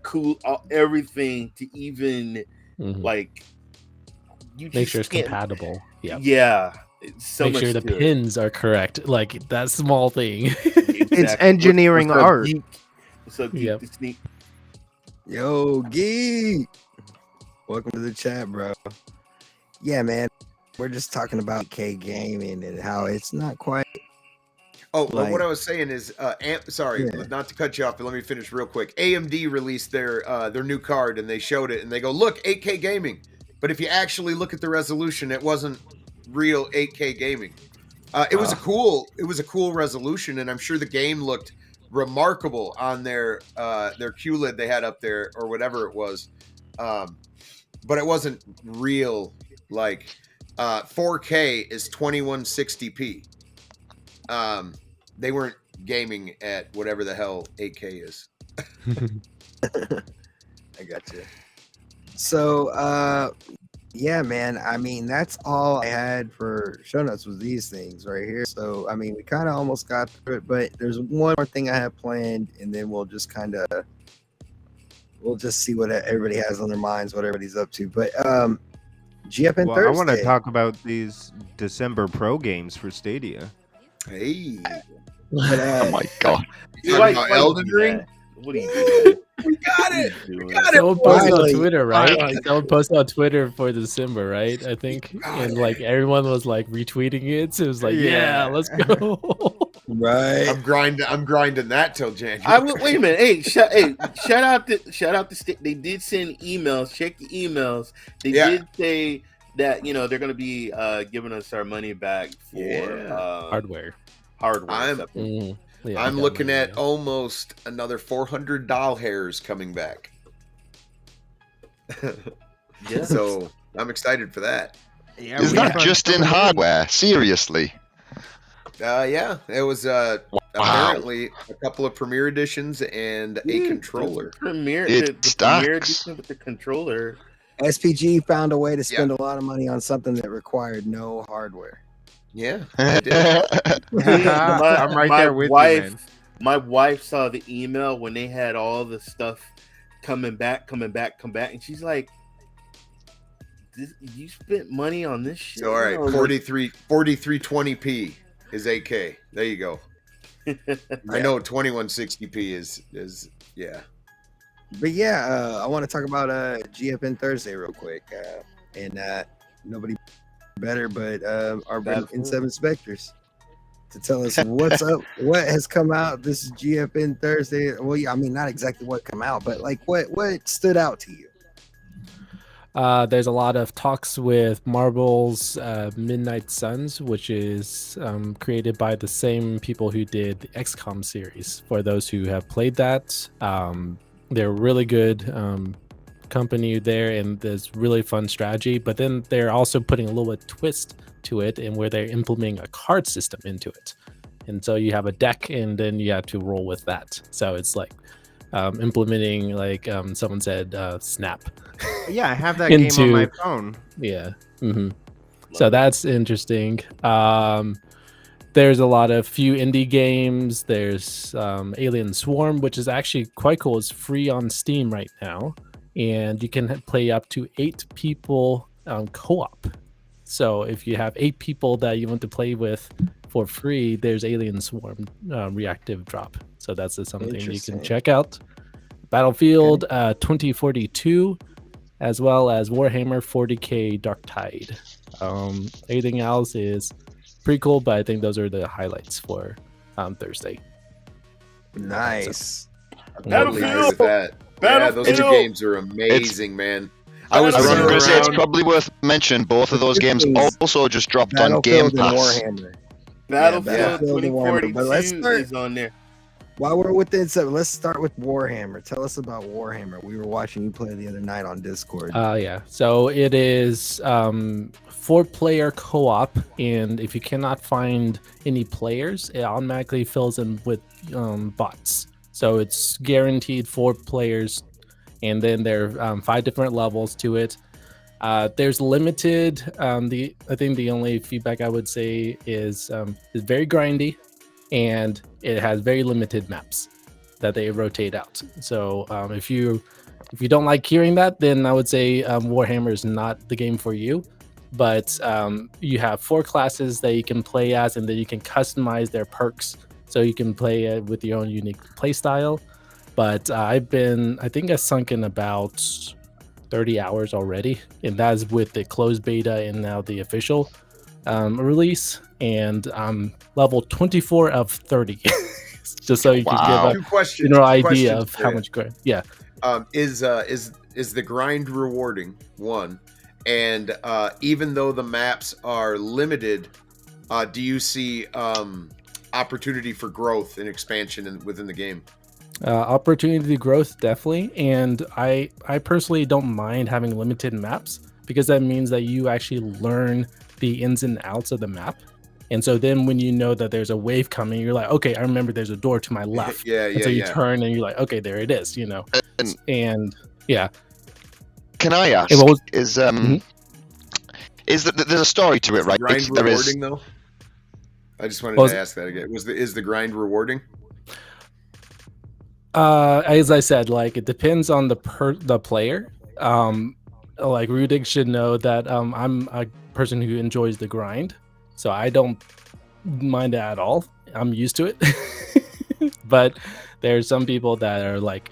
everything to even Mhm. like. You Make sure it's can't- compatible. Yeah. Yeah, it's so Make much sure the to it. pins are correct. Like that small thing. It's engineering What's up, art. Geek? What's up, Geek? Yep. The Sneak? Yo, geek. Welcome to the chat, bro. Yeah, man. We're just talking about K gaming and how it's not quite. Oh, well, Like- what I was saying is, sorry, Yeah. not to cut you off, but let me finish real quick. AMD released their new card, and they showed it, and they go, "Look, 8K gaming." But if you actually look at the resolution, it wasn't real 8K gaming. It was a cool resolution, and I'm sure the game looked remarkable on their QLED they had up there or whatever it was. But it wasn't real, like 4K is 2160p. They weren't gaming at whatever the hell 8K is. I got you. So, yeah, man. I mean, that's all I had for show notes was these things right here. So, I mean, we kind of almost got through it, but there's one more thing I have planned, and then we'll just see what everybody has on their minds, what everybody's up to. But GFN Well, Thursday. I want to talk about these December Pro games for Stadia. Hey, But, Oh my god. you talking about Elden Ring? What are you doing? We got it. Doing? Someone posted on Finally. Twitter, right? Finally. Someone posted on Twitter for December, right? I think, and like everyone was like retweeting it. So it was like, yeah, let's go. right. I'm grinding that till January. Wait a minute. Hey, shout out to they did send emails. Check the emails. They did say that they're going to be giving us our money back for Hardware. Hardware. Yeah, I'm looking at almost another 400 doll hairs coming back. Yeah. So I'm excited for that. Yeah, Is that just in hardware? Seriously? Yeah, it was apparently a couple of Premier editions and a controller. It Premier stacks. edition with the controller. SPG found a way to spend a lot of money on something that required no hardware. Yeah, I did. I'm right there with you, man. My wife saw the email when they had all the stuff come back, and she's like, "You spent money on this shit." So all right, 4320p is 8K. There you go. I know 2160p is yeah. But yeah, I want to talk about GFN Thursday real quick, and nobody better but our N7 inspectors to tell us what's up, what has come out this GFN Thursday. Well, yeah, I mean, not exactly what come out, but like what stood out to you? There's a lot of talks with Marble's Midnight Suns, which is created by the same people who did the XCOM series. For those who have played that, they're really good company there, and there's really fun strategy. But then they're also putting a little bit twist to it, and where they're implementing a card system into it. And so you have a deck, and then you have to roll with that. So it's like implementing, like someone said, Snap. Yeah, I have that game on my phone. Yeah. So that's interesting. There's a lot of few indie games. There's Alien Swarm, which is actually quite cool. It's free on Steam right now, and you can play up to 8 people co-op. So if you have 8 people that you want to play with for free, there's Alien Swarm reactive drop. So that's something you can check out. Battlefield 2042, as well as Warhammer 40k Dark Tide. Anything else is pretty cool, but I think those are the highlights for Thursday. Nice. Battlefield. Yeah, those two games are amazing, man. I was I was running going to say it's around. probably worth mentioning both of those games also just dropped on Game Battlefield and Pass. Warhammer. Battlefield and Warhammer. 2042 But let's start. is on there. While we're with it, so let's start with Warhammer. Tell us about Warhammer. We were watching you play the other night on Discord. Yeah. So it is 4-player co-op, and if you cannot find any players, it automatically fills in with bots. So it's guaranteed 4 players, and then there are 5 different levels to it. There's limited. I think the only feedback I would say is it's very grindy, and it has very limited maps that they rotate out. So if you don't like hearing that, then I would say Warhammer is not the game for you. But you have 4 classes that you can play as, and then you can customize their perks, so you can play it with your own unique play style. But I think I've sunk in about 30 hours already, and that's with the closed beta and now the official release. And level 24 of 30, just so you can Wow. Two give a questions. general two idea questions of for how you. much grind. Yeah. Is the grind rewarding? One, and even though the maps are limited, do you see opportunity for growth and expansion within the game? Opportunity growth, definitely. And I personally don't mind having limited maps, because that means that you actually learn the ins and outs of the map. And so then when you know that there's a wave coming, you're like, okay, I remember there's a door to my left. And so you turn and you're like, okay, there it is, And yeah. Can I ask? Is that there's a story to it, right? Grind rewarding though? I just wanted to ask that again. Is the grind rewarding? As I said, like it depends on the player. Like Rudik should know that I'm a person who enjoys the grind, so I don't mind it at all. I'm used to it. But there's some people that are like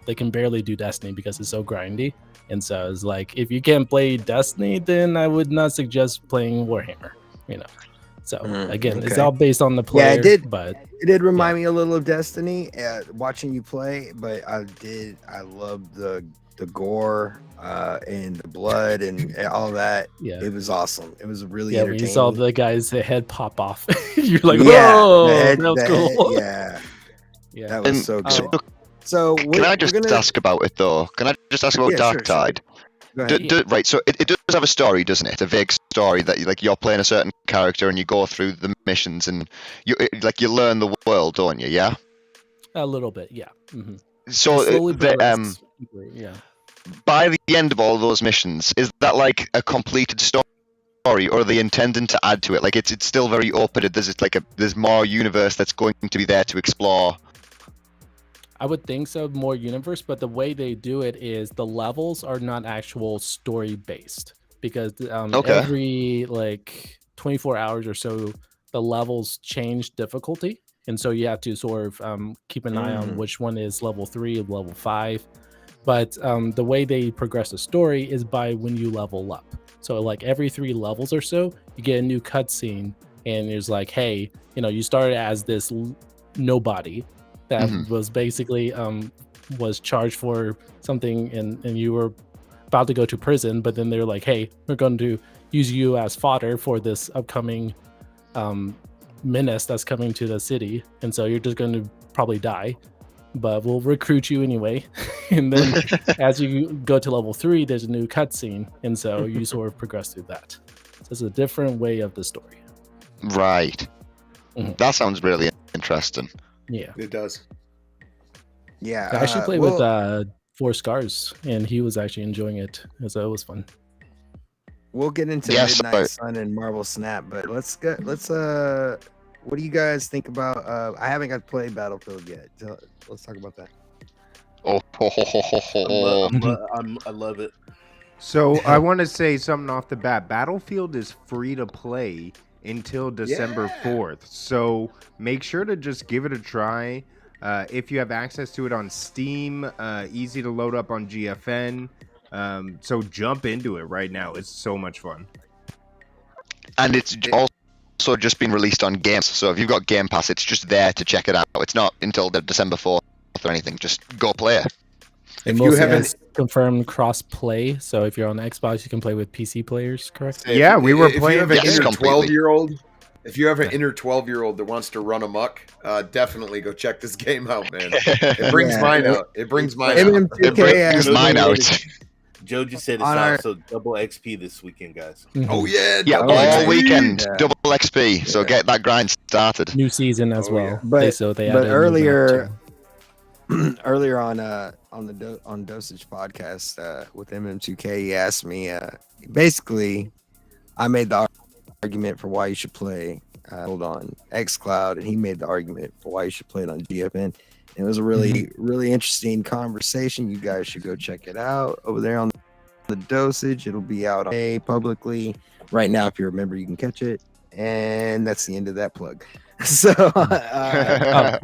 they can barely do Destiny because it's so grindy. And so it's like, if you can't play Destiny, then I would not suggest playing Warhammer, So again, it's all based on the player. Yeah, it did remind me a little of Destiny, watching you play. But I loved the gore and the blood and all that. Yeah, it was awesome. It was really entertaining. When you saw the guy's head pop off, you're like, whoa, that was cool. Yeah, that was so good. So can I just ask about it though? Can I just ask about Darktide? Sure. Right, so it does have a story, doesn't it? A vague story that you're playing a certain character and you go through the missions and you learn the world, don't you? Yeah. A little bit, yeah. Mm-hmm. So by the end of all those missions, is that like a completed story, or are they intending to add to it? Like it's still very open. There's more universe that's going to be there to explore. I would think so, more universe, but the way they do it is the levels are not actual story based, because every 24 hours or so, the levels change difficulty. And so you have to sort of keep an eye on which one is level 3 or level 5. But the way they progress the story is by when you level up. So like every 3 levels or so, you get a new cutscene, and it's like, hey, you started as this nobody that was basically was charged for something, and you were about to go to prison, but then they're like, hey, we're going to use you as fodder for this upcoming menace that's coming to the city, and so you're just going to probably die, but we'll recruit you anyway. And then as you go to level 3, there's a new cutscene, and so you sort of progress through that. So it's a different way of the story. Right. That sounds really interesting. Yeah, it does. Yeah, I actually played with Four Scars, and he was actually enjoying it, so it was fun. We'll get into Midnight Sun and Marvel Snap, but let's what do you guys think about? I haven't got to play Battlefield yet. So let's talk about that. I love it. So I want to say something off the bat. Battlefield is free to play until December 4th. So make sure to just give it a try. If you have access to it on Steam, easy to load up on GFN. So jump into it right now. It's so much fun. And it's also just been released on games. So if you've got Game Pass, it's just there to check it out. It's not until the December 4th or anything. Just go play it. If you haven't confirmed cross play, so if you're on Xbox, you can play with PC players, correct? Yeah, we were playing. If you have an inner 12-year-old, if you have an inner 12-year-old that wants to run amok, definitely go check this game out, man. It brings mine out. It brings mine out. It brings mine out. Joe just said it's also double XP this weekend, guys. Oh yeah, all weekend, double XP. So get that grind started. New season as well. But earlier on Dosage podcast with MM2K, he asked me. Basically, I made the argument for why you should play on xCloud, and he made the argument for why you should play it on GFN. It was a really interesting conversation. You guys should go check it out over there on the Dosage. It'll be out publicly right now. If you remember, you can catch it. And that's the end of that plug. So, I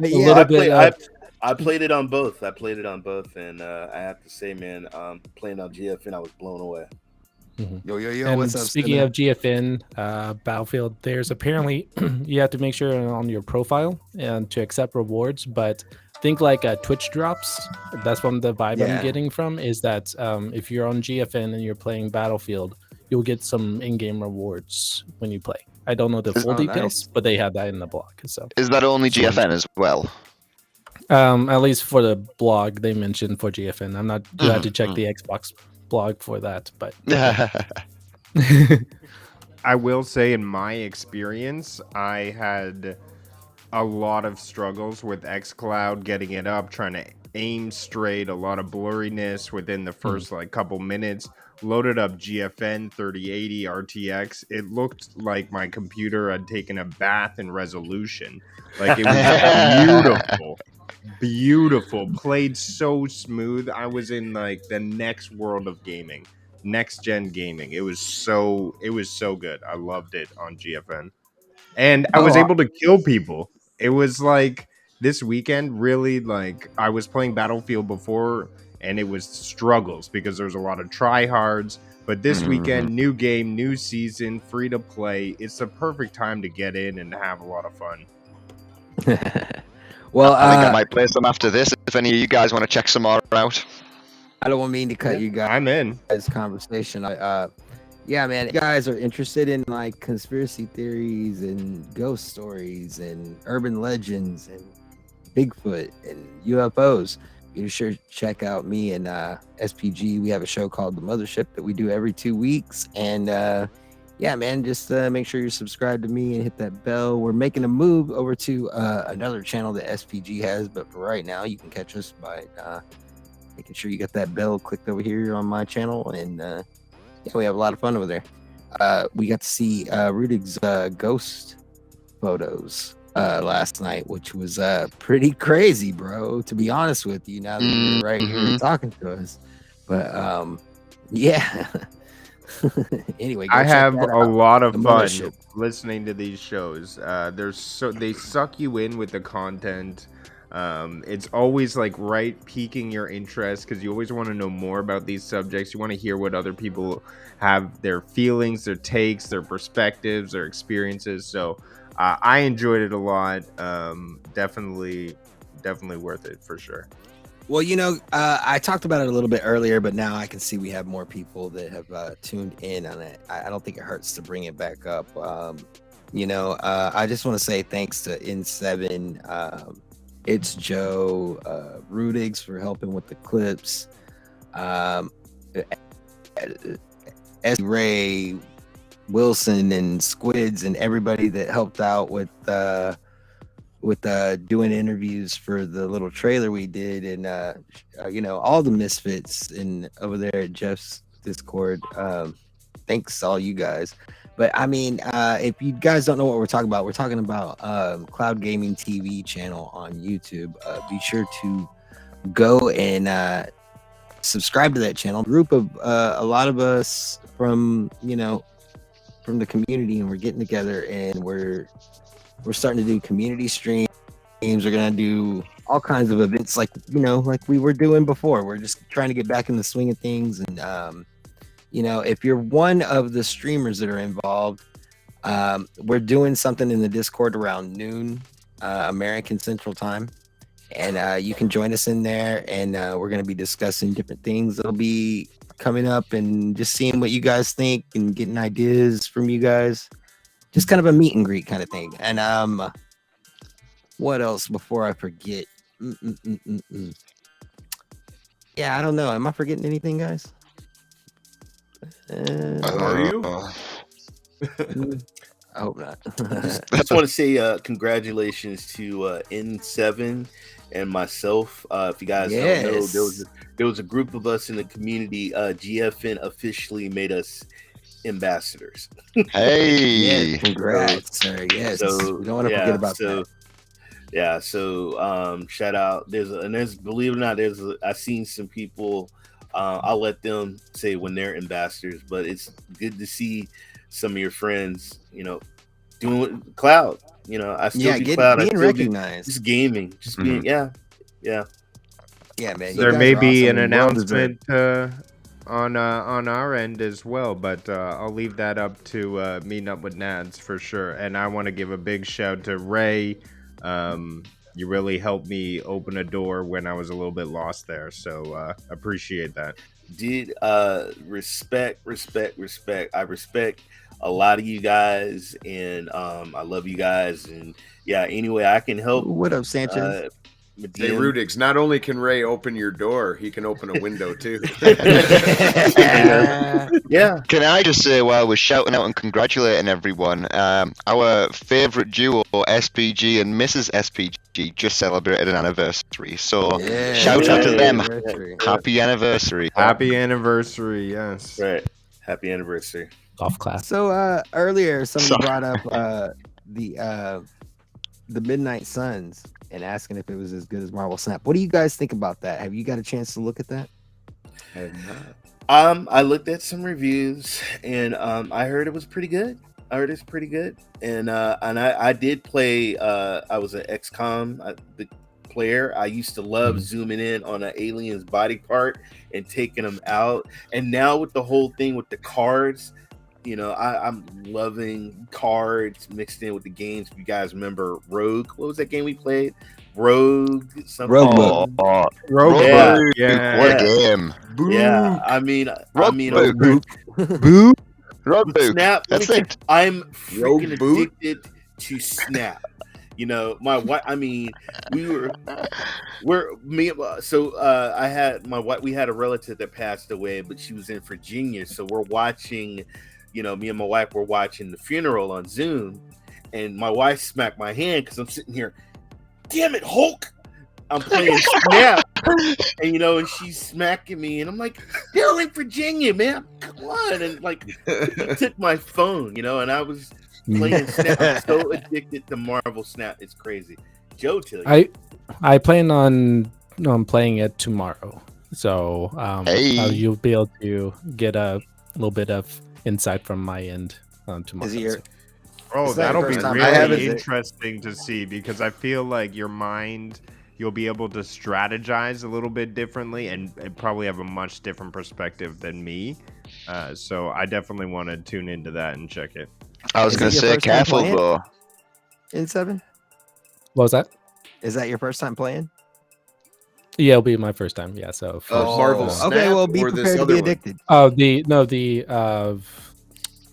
played it on both. And I have to say, man, playing on GFN, I was blown away. Yo, and what's up? Speaking of GFN, Battlefield, there's apparently you have to make sure on your profile and to accept rewards, but think like Twitch drops. That's from the vibe I'm getting from, is that if you're on GFN and you're playing Battlefield, you'll get some in-game rewards when you play. I don't know the full details, but they have that in the blog. So is that only GFN as well? At least for the blog they mentioned for GFN. I'm not. You have to check the Xbox blog for that, but I will say, in my experience, I had a lot of struggles with xCloud getting it up, trying to aim straight, a lot of blurriness within the first like couple minutes. Loaded up GFN 3080 RTX. It looked like my computer had taken a bath in resolution. Like, it was beautiful, played so smooth. I was in like the next world of gaming, next gen gaming. It was so good. I loved it on GFN, and I was able to kill people. It was like this weekend, really, like I was playing Battlefield before, and it was struggles because there's a lot of tryhards. But this weekend, new game, new season, free to play. It's the perfect time to get in and have a lot of fun. Well, I think I might play some after this. If any of you guys want to check some more out, I don't mean to cut you guys. I'm in This conversation. Yeah, man, you guys are interested in like conspiracy theories and ghost stories and urban legends and Bigfoot and UFOs. You sure check out me and SPG. We have a show called The Mothership that we do every 2 weeks. And yeah, man, just make sure you're subscribed to me and hit that bell. We're making a move over to another channel that SPG has, but for right now, you can catch us by making sure you got that bell clicked over here on my channel. And yeah, we have a lot of fun over there. We got to see Rudig's ghost photos last night, which was pretty crazy, bro, to be honest with you, now that you're right here talking to us. But yeah. Anyway, I have a lot of The fun Mothership. listening to these shows. They suck you in with the content. It's always like right piquing your interest because you always want to know more about these subjects. You want to hear what other people have, their feelings, their takes, their perspectives, their experiences. So I enjoyed it a lot. Definitely worth it for sure. Well, you know, I talked about it a little bit earlier, but now I can see we have more people that have tuned in on it. I don't think it hurts to bring it back up. You know, I just want to say thanks to N7, It's Joe, Rudigs for helping with the clips, S. Ray, Wilson, and Squids, and everybody that helped out with doing interviews for the little trailer we did, and you know, all the misfits and over there at Jeff's Discord. Thanks all you guys. But I mean, if you guys don't know what we're talking about Cloud Gaming TV channel on YouTube. Be sure to go and subscribe to that channel. Group of a lot of us from, you know, from the community, and we're getting together and we're starting to do community streams. We're gonna do all kinds of events, like, you know, like we were doing before. We're just trying to get back in the swing of things. And you know, if you're one of the streamers that are involved, we're doing something in the Discord around noon American Central Time, and you can join us in there, and we're going to be discussing different things that'll be coming up, and just seeing what you guys think and getting ideas from you guys. Just kind of a meet and greet kind of thing. And what else before I forget? Yeah, I don't know. Am I forgetting anything, guys? Are you? I hope not. I just want to say congratulations to N7 and myself. If you guys don't know, there was a group of us in the community. GFN officially made us ambassadors. Hey, yeah, congrats, sir. Yes, So, we don't want to forget about that. Yeah, so shout out. There's believe it or not, I've seen some people. I'll let them say when they're ambassadors, but it's good to see some of your friends, you know, doing cloud. You know, I still do cloud. Being recognized. Just gaming, just being, yeah, man. There may be an announcement on our end as well, but I'll leave that up to meeting up with Nads for sure. And I want to give a big shout to Ray. You really helped me open a door when I was a little bit lost there, so appreciate that. Respect. I respect a lot of you guys, and I love you guys. And yeah, anyway, I can help. What up, Sanchez? Hey, Rudix, not only can Ray open your door, he can open a window too. Yeah. Can I just say, while we're shouting out and congratulating everyone, our favourite duo, SPG and Mrs. SPG, just celebrated an anniversary. So Yeah. shout out to them. Anniversary. Happy anniversary. Happy anniversary, yes. Right. Happy anniversary. Golf class. So earlier somebody brought up the Midnight Suns and asking if it was as good as Marvel Snap. What do you guys think about that? Have you got a chance to look at that? I have not. I looked at some reviews and I heard it was pretty good. And I did play. I was an XCOM the player. I used to love zooming in on an alien's body part and taking them out. And now with the whole thing with the cards, you know, I'm loving cards mixed in with the games. If you guys remember Rogue, what was that game we played? Rogue something. Rogue. Rogue, Yeah. What a game. Yeah, I mean, Rogue. Boo. Rugby. Snap. let me That's tell you, it. I'm freaking Rogue boot? addicted to Snap. You know, my wife. I mean, I had my wife. We had a relative that passed away, but she was in Virginia, so we're watching. You know, me and my wife were watching the funeral on Zoom, and my wife smacked my hand because I'm sitting here. Damn it, Hulk! I'm playing Snap, and you know, and she's smacking me, and I'm like, "They're in Virginia, man. Come on!" And like, he took my phone, you know, and I was playing Snap. I'm so addicted to Marvel Snap, it's crazy. Joe, tell you, I plan on playing it tomorrow, so you'll be able to get a little bit of insight from my end tomorrow. Is it your- Oh, Is that that'll your be first time really playing it? interesting to see, because I feel like your mind, you'll be able to strategize a little bit differently and probably have a much different perspective than me. So I definitely want to tune into that and check it. I was Is going it to your say, first time careful, playing? though. In 7? What was that? Is that your first time playing? Yeah, it'll be my first time. Yeah, so Marvel Snap Okay, well, be or this prepared to other be one? addicted.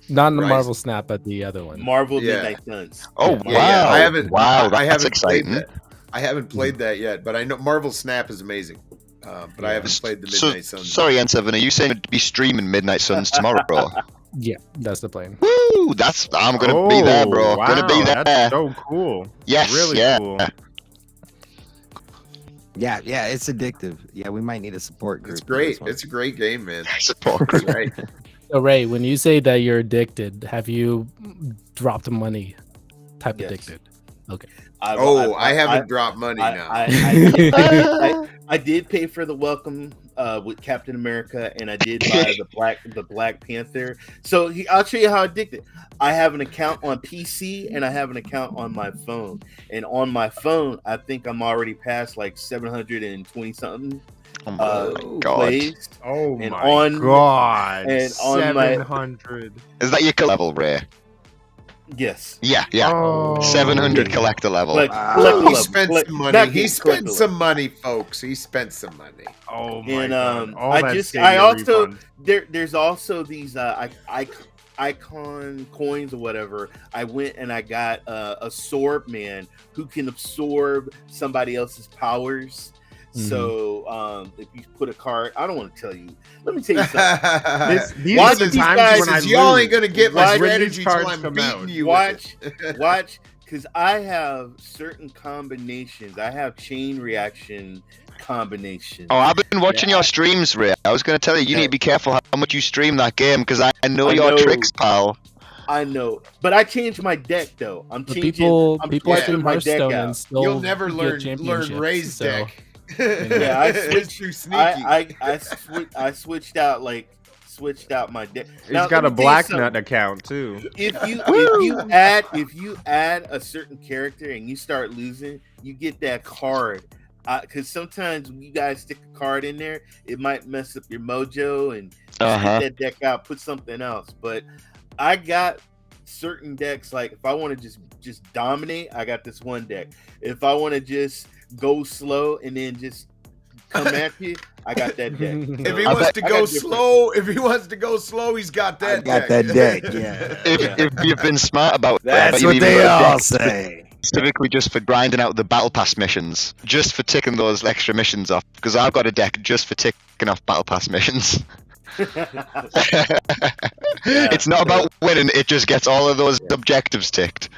not the Rise. Marvel Snap, but the other one. Marvel Yeah. Midnight Suns. Oh, Yeah. wow. I haven't. Wow, I that's haven't exciting. played that. I haven't played that yet, but I know Marvel Snap is amazing. But I haven't played the So, Midnight Suns. sorry, N7, are you saying to be streaming Midnight Suns tomorrow, bro? Yeah, that's the plan. Woo! I'm gonna be there, bro. Wow, Gonna be there. That's so cool. Yes, Really yeah. cool. Yeah, it's addictive. Yeah, we might need a support group. It's for great. this one. It's a great game, man. Support That's group. right. So Ray, when you say that you're addicted, have you dropped money type Yes. addicted? Okay. I haven't dropped money now. I did pay for the welcome with Captain America, and I did buy the Black Panther. So I'll show you how addicted. I have an account on PC and I have an account on my phone. And on my phone, I think I'm already past like 720 something Oh my god. plays. Oh And my on- god. and on my- 700. Is that your level, Ray? Yes. Yeah. Oh. 700 collector level. Like, Wow. collector He level. spent Collect- some money. not He collector spent level. some money, folks. He spent some money. Oh my And god. All I that just Stadia I also refund. there's also these icon coins or whatever. I went and I got a sword man who can absorb somebody else's powers. So if you put a card, I don't want to tell you. Let me tell you something. These Watch are the these times guys- when I Y'all lose. ain't gonna get Watch my when strategy these till cards I'm come beating out. you. watch, with it. watch, because I have certain combinations. I have chain reaction combinations. Oh, I've been watching your streams, Ray. I was going to tell you, you need to be careful how much you stream that game, because I know your tricks, pal. I know, but I changed my deck though. I'm But changing. people I'm people switching stream my deck Hearthstone out. and still You'll never get learn championships, Ray's so- deck. Yeah, I It's switched. too sneaky. I switched out my deck. He's Now, got a let me tell you black something. nut account too. If you add a certain character and you start losing, you get that card. Because sometimes when you guys stick a card in there, it might mess up your mojo and Uh-huh. take that deck out, put something else. But I got certain decks, like if I want to just dominate, I got this one deck. If I want to just go slow and then just come at you, I got that deck. If he I wants bet- to I go got different- slow, he's got that. I got deck. that deck. Yeah. If you've been smart about That's you what even they got all decks say. specifically just for grinding out the battle pass missions, just for ticking those extra missions off. Because I've got a deck just for ticking off battle pass missions. It's not about winning; it just gets all of those objectives ticked.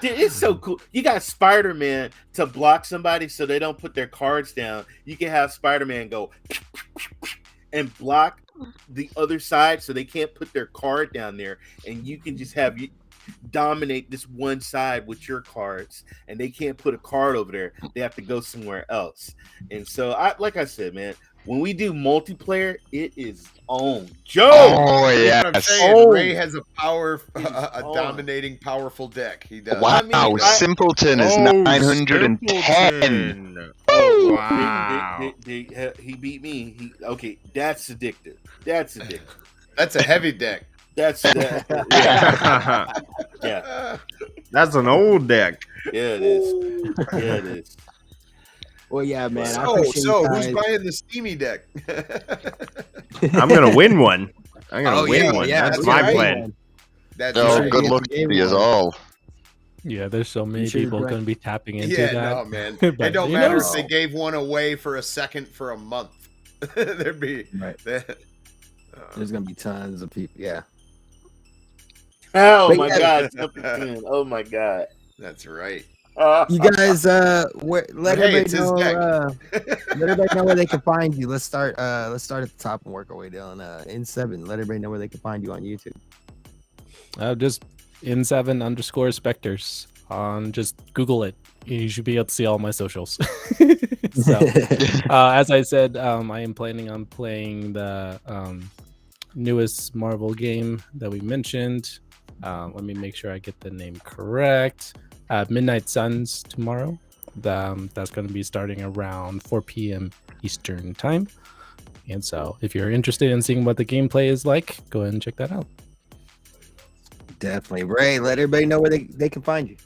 Dude, it's so cool. You got Spider-Man to block somebody so they don't put their cards down. You can have Spider-Man go and block the other side so they can't put their card down there, and you can just have you dominate this one side with your cards, and they can't put a card over there. They have to go somewhere else. And so, like I said, man, when we do multiplayer, it is on. Joe! Oh, That's yeah. what I'm saying. Ray has a dominating, powerful deck. He does. Wow, I mean, Simpleton is 910. Simpleton. Oh, wow. He beat me. Okay, that's addictive. That's addictive. That's a heavy deck. That's yeah. Yeah. That's an old deck. Yeah, it is. Yeah, it is. Well, yeah, man. I So, appreciate you who's guys. buying the steamy deck? I'm gonna win one. I'm gonna Oh, win yeah, one. yeah, That's that's my right. plan. That's Oh, right. good luck to you all. Yeah, there's so many sure people you're going to be tapping into Yeah, that. no, man. But It don't you matter know, if they gave one away for a second for a month. There'd be Right. There's gonna be tons of people. Yeah. Oh But my yeah. God. Simpleton. Oh my God. That's right. You guys, let Hey, everybody it's his know. deck. Let everybody know where they can find you. Let's start. Let's start at the top and work our way down. N7. Let everybody know where they can find you on YouTube. just N7_Specters on just Google it. You should be able to see all my socials. So, as I said, I am planning on playing the newest Marvel game that we mentioned. Let me make sure I get the name correct. Midnight Suns tomorrow. That's going to be starting around 4 p.m. Eastern time. And so, if you're interested in seeing what the gameplay is like, go ahead and check that out. Definitely, Ray. Let everybody know where they can find you.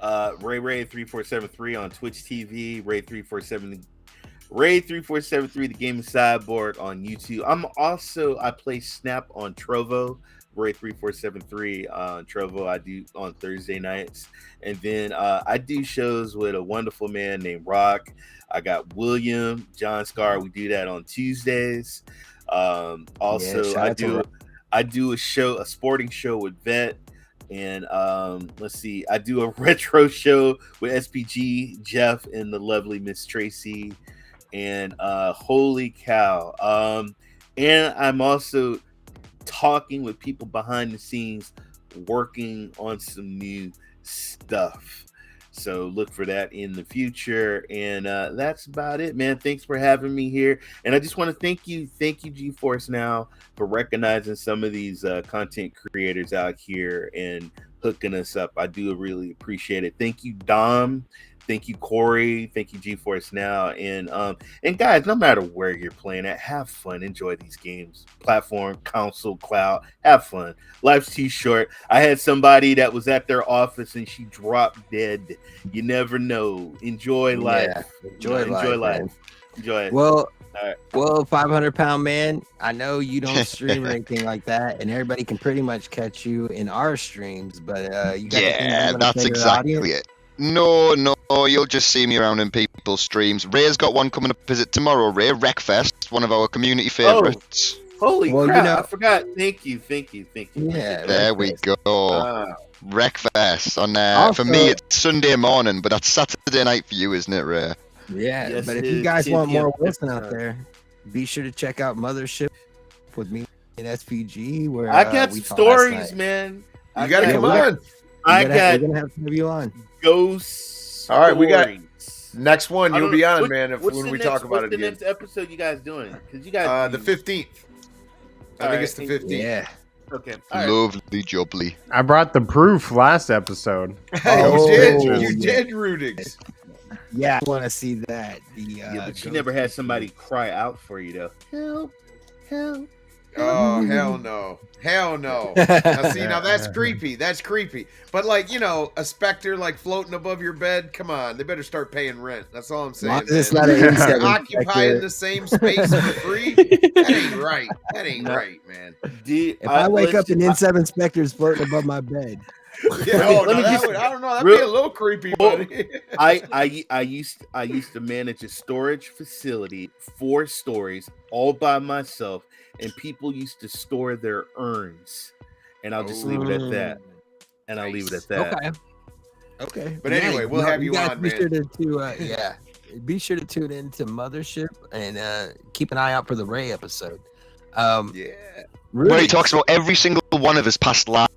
Ray3473 on Twitch TV. Ray3473 the gaming cyborg on YouTube. I play Snap on Trovo. Ray3473 on Trovo. I do on Thursday nights, and then I do shows with a wonderful man named Rock. I got William John Scar. We do that on Tuesdays. Also, shout I out to do a sporting show with Vet. And let's see, I do a retro show with SPG, Jeff, and the lovely Miss Tracy. And holy cow. And I'm also talking with people behind the scenes, working on some new stuff. So look for that in the future. And that's about it, man. Thanks for having me here. And I just want to thank you, GeForce Now, for recognizing some of these content creators out here and hooking us up. I do really appreciate it. Thank you, Dom. Thank you, Corey. Thank you, GeForce Now. And guys, no matter where you're playing at, have fun. Enjoy these games. Platform, console, cloud. Have fun. Life's too short. I had somebody that was at their office and she dropped dead. You never know. Enjoy life. Yeah, enjoy life. Man. Enjoy it. Well, All right. well, 500-pound man. I know you don't stream or anything like that, and everybody can pretty much catch you in our streams. But you got Yeah, that's exactly it. No, you'll just see me around in people's streams. Ray's got one coming up. Is it tomorrow, Ray? Wreckfest, one of our community favorites. Holy Well, crap! you know- I forgot. Thank you. Yeah, There we go. Ah. Wreckfest on Also- for me it's Sunday morning, but that's Saturday night for you, isn't it, Ray? Yeah, Yes, but if it you is. guys 10 want more p.m. Wilson out there, be sure to check out Mothership with me and SPG. Where I got we some talked last stories, night. man. You got to Yeah, come we got- on. I We're got gonna have to have you on. ghost. All right, we got- stories. Next one, I you'll don't be know. on, What- man, what's when the we next- talk about what's it the again. next episode you guys doing? Because you guys The 15th. I think it's the 15th. Yeah. Okay. All right. Lovely jubbly. I brought the proof last episode. Oh, You yeah. did, Rudix. Yeah, I want to see that. Yeah, but you never had somebody cry out for you though. Help! Help! Oh, hell no. Hell no. Now, see, now that's creepy. That's creepy. But, like, you know, a specter, like, floating above your bed, come on. They better start paying rent. That's all I'm saying. It's man. not an insect Occupying inspector. the same space for free? That ain't right. That ain't No. right, man. If I wake up and N7 Spectre's floating above my bed, Yeah, mean, oh, let no, me just- I don't know. That'd real- be a little creepy, Well, buddy. I used to manage a storage facility, 4 stories, all by myself, and people used to store their urns. And I'll just leave it at that. And I'll leave it at that. Okay. But anyway, we'll have you guys on, be man. Sure to be sure to tune in to Mothership and keep an eye out for the Ray episode. Yeah. Where he talks about every single one of his past lives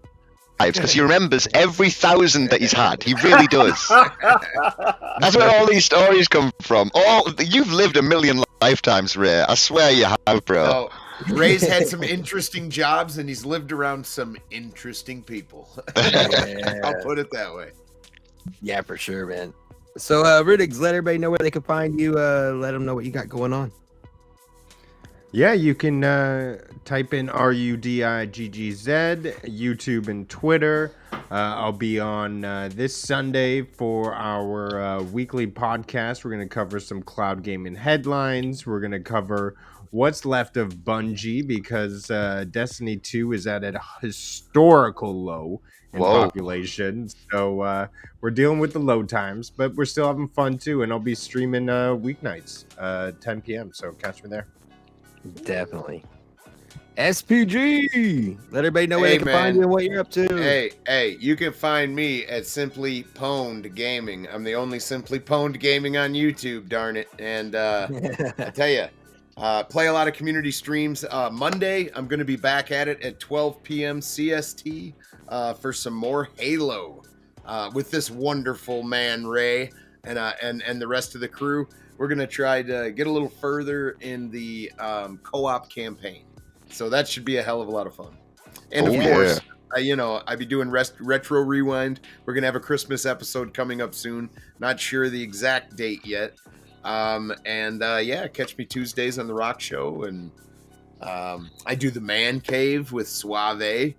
because he remembers every 1,000 that he's had. He really does. That's where all these stories come from. Oh, you've lived a million lifetimes, Ray. I swear you have, bro. No, Ray's had some interesting jobs and he's lived around some interesting people. I'll put it that way. Yeah, for sure, man. So, Riddigs, let everybody know where they can find you. Let them know what you got going on. Yeah, you can type in RUDIGGZ, YouTube and Twitter. I'll be on this Sunday for our weekly podcast. We're going to cover some cloud gaming headlines. We're going to cover what's left of Bungie because Destiny 2 is at a historical low in population. So we're dealing with the load times, but we're still having fun too. And I'll be streaming weeknights, 10 p.m. So catch me there. Definitely. SPG. Let everybody know where Hey, they can man. find you and what you're up to. Hey, you can find me at Simply Pwned Gaming. I'm the only Simply Pwned Gaming on YouTube, darn it. And I tell you, play a lot of community streams. Monday, I'm going to be back at it at 12 p.m. CST for some more Halo with this wonderful man, Ray, and the rest of the crew. We're going to try to get a little further in the co-op campaign. So that should be a hell of a lot of fun. And of course, I'll be doing Retro Rewind. We're going to have a Christmas episode coming up soon. Not sure the exact date yet. Catch me Tuesdays on The Rock Show. And I do the Man Cave with Suave. Need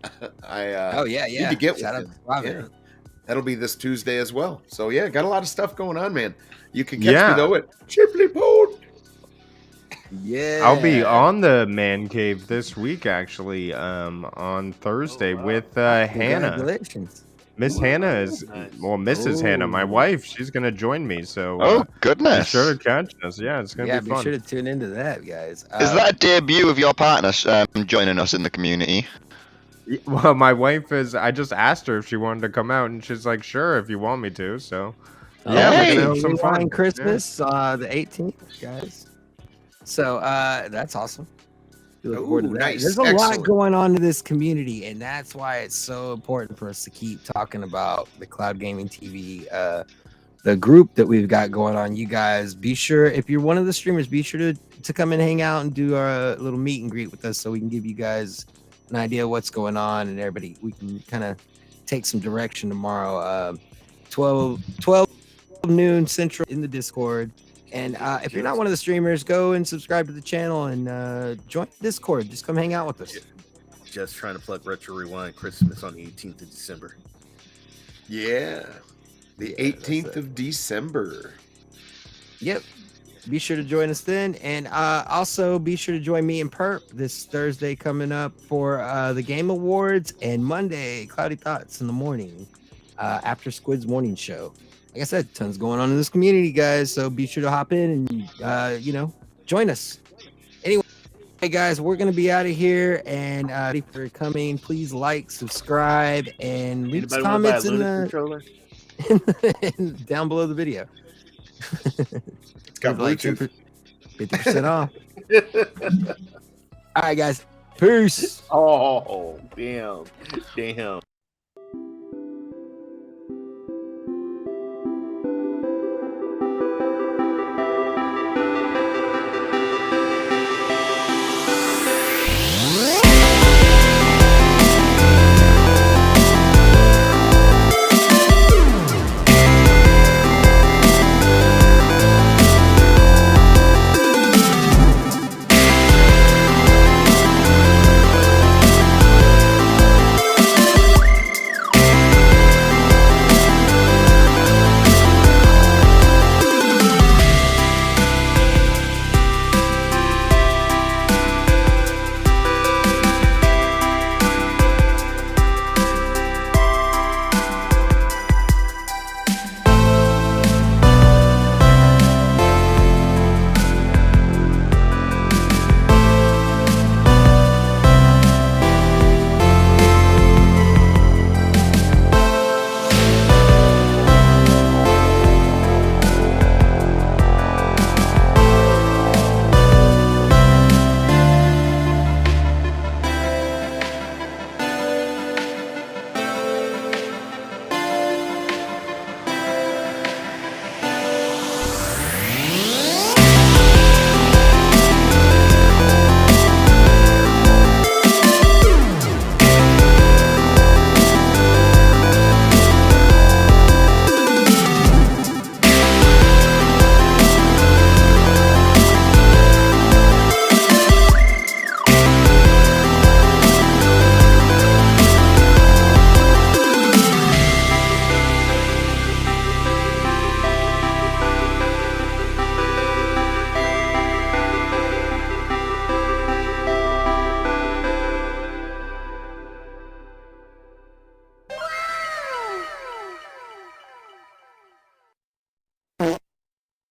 to get Shout out with to Suave. it. Yeah. That'll be this Tuesday as well. So, yeah, got a lot of stuff going on, man. You can catch me, though, at Simply Pwned. Yeah. I'll be on the Man Cave this week, actually, on Thursday with Hannah. Congratulations. Miss Hannah is, Mrs. Hannah, my wife. She's going to join me. So, be goodness. sure to catch us. Yeah, it's going to be fun. Be sure to tune into that, guys. Is that a debut of your partner joining us in the community? Well, my wife is, I just asked her if she wanted to come out, and she's like, sure, if you want me to. So, yeah, we're going to have some fun. Christmas, the 18th, guys. So that's awesome. Look forward to that. Nice. There's a lot Excellent. going on in this community, and that's why it's so important for us to keep talking about the Cloud Gaming TV, the group that we've got going on. You guys, be sure, if you're one of the streamers, be sure to come and hang out and do our little meet and greet with us so we can give you guys an idea of what's going on, and everybody, we can kind of take some direction tomorrow. 12 noon Central in the Discord. And if you're not one of the streamers, go and subscribe to the channel and join the Discord. Just come hang out with us. Just trying to plug Retro Rewind Christmas on the 18th of December. Yeah. The 18th of December. Yep. Be sure to join us then. And also be sure to join me and Perp this Thursday coming up for the Game Awards, and Monday, Cloudy Thoughts in the morning after Squid's morning show. Like I said, tons going on in this community, guys. So be sure to hop in and, join us. Anyway, guys, we're going to be out of here. And if you're coming, please like, subscribe, and leave us comments down below the video. It's got Bluetooth. 50% off. All right, guys. Peace. Oh, damn.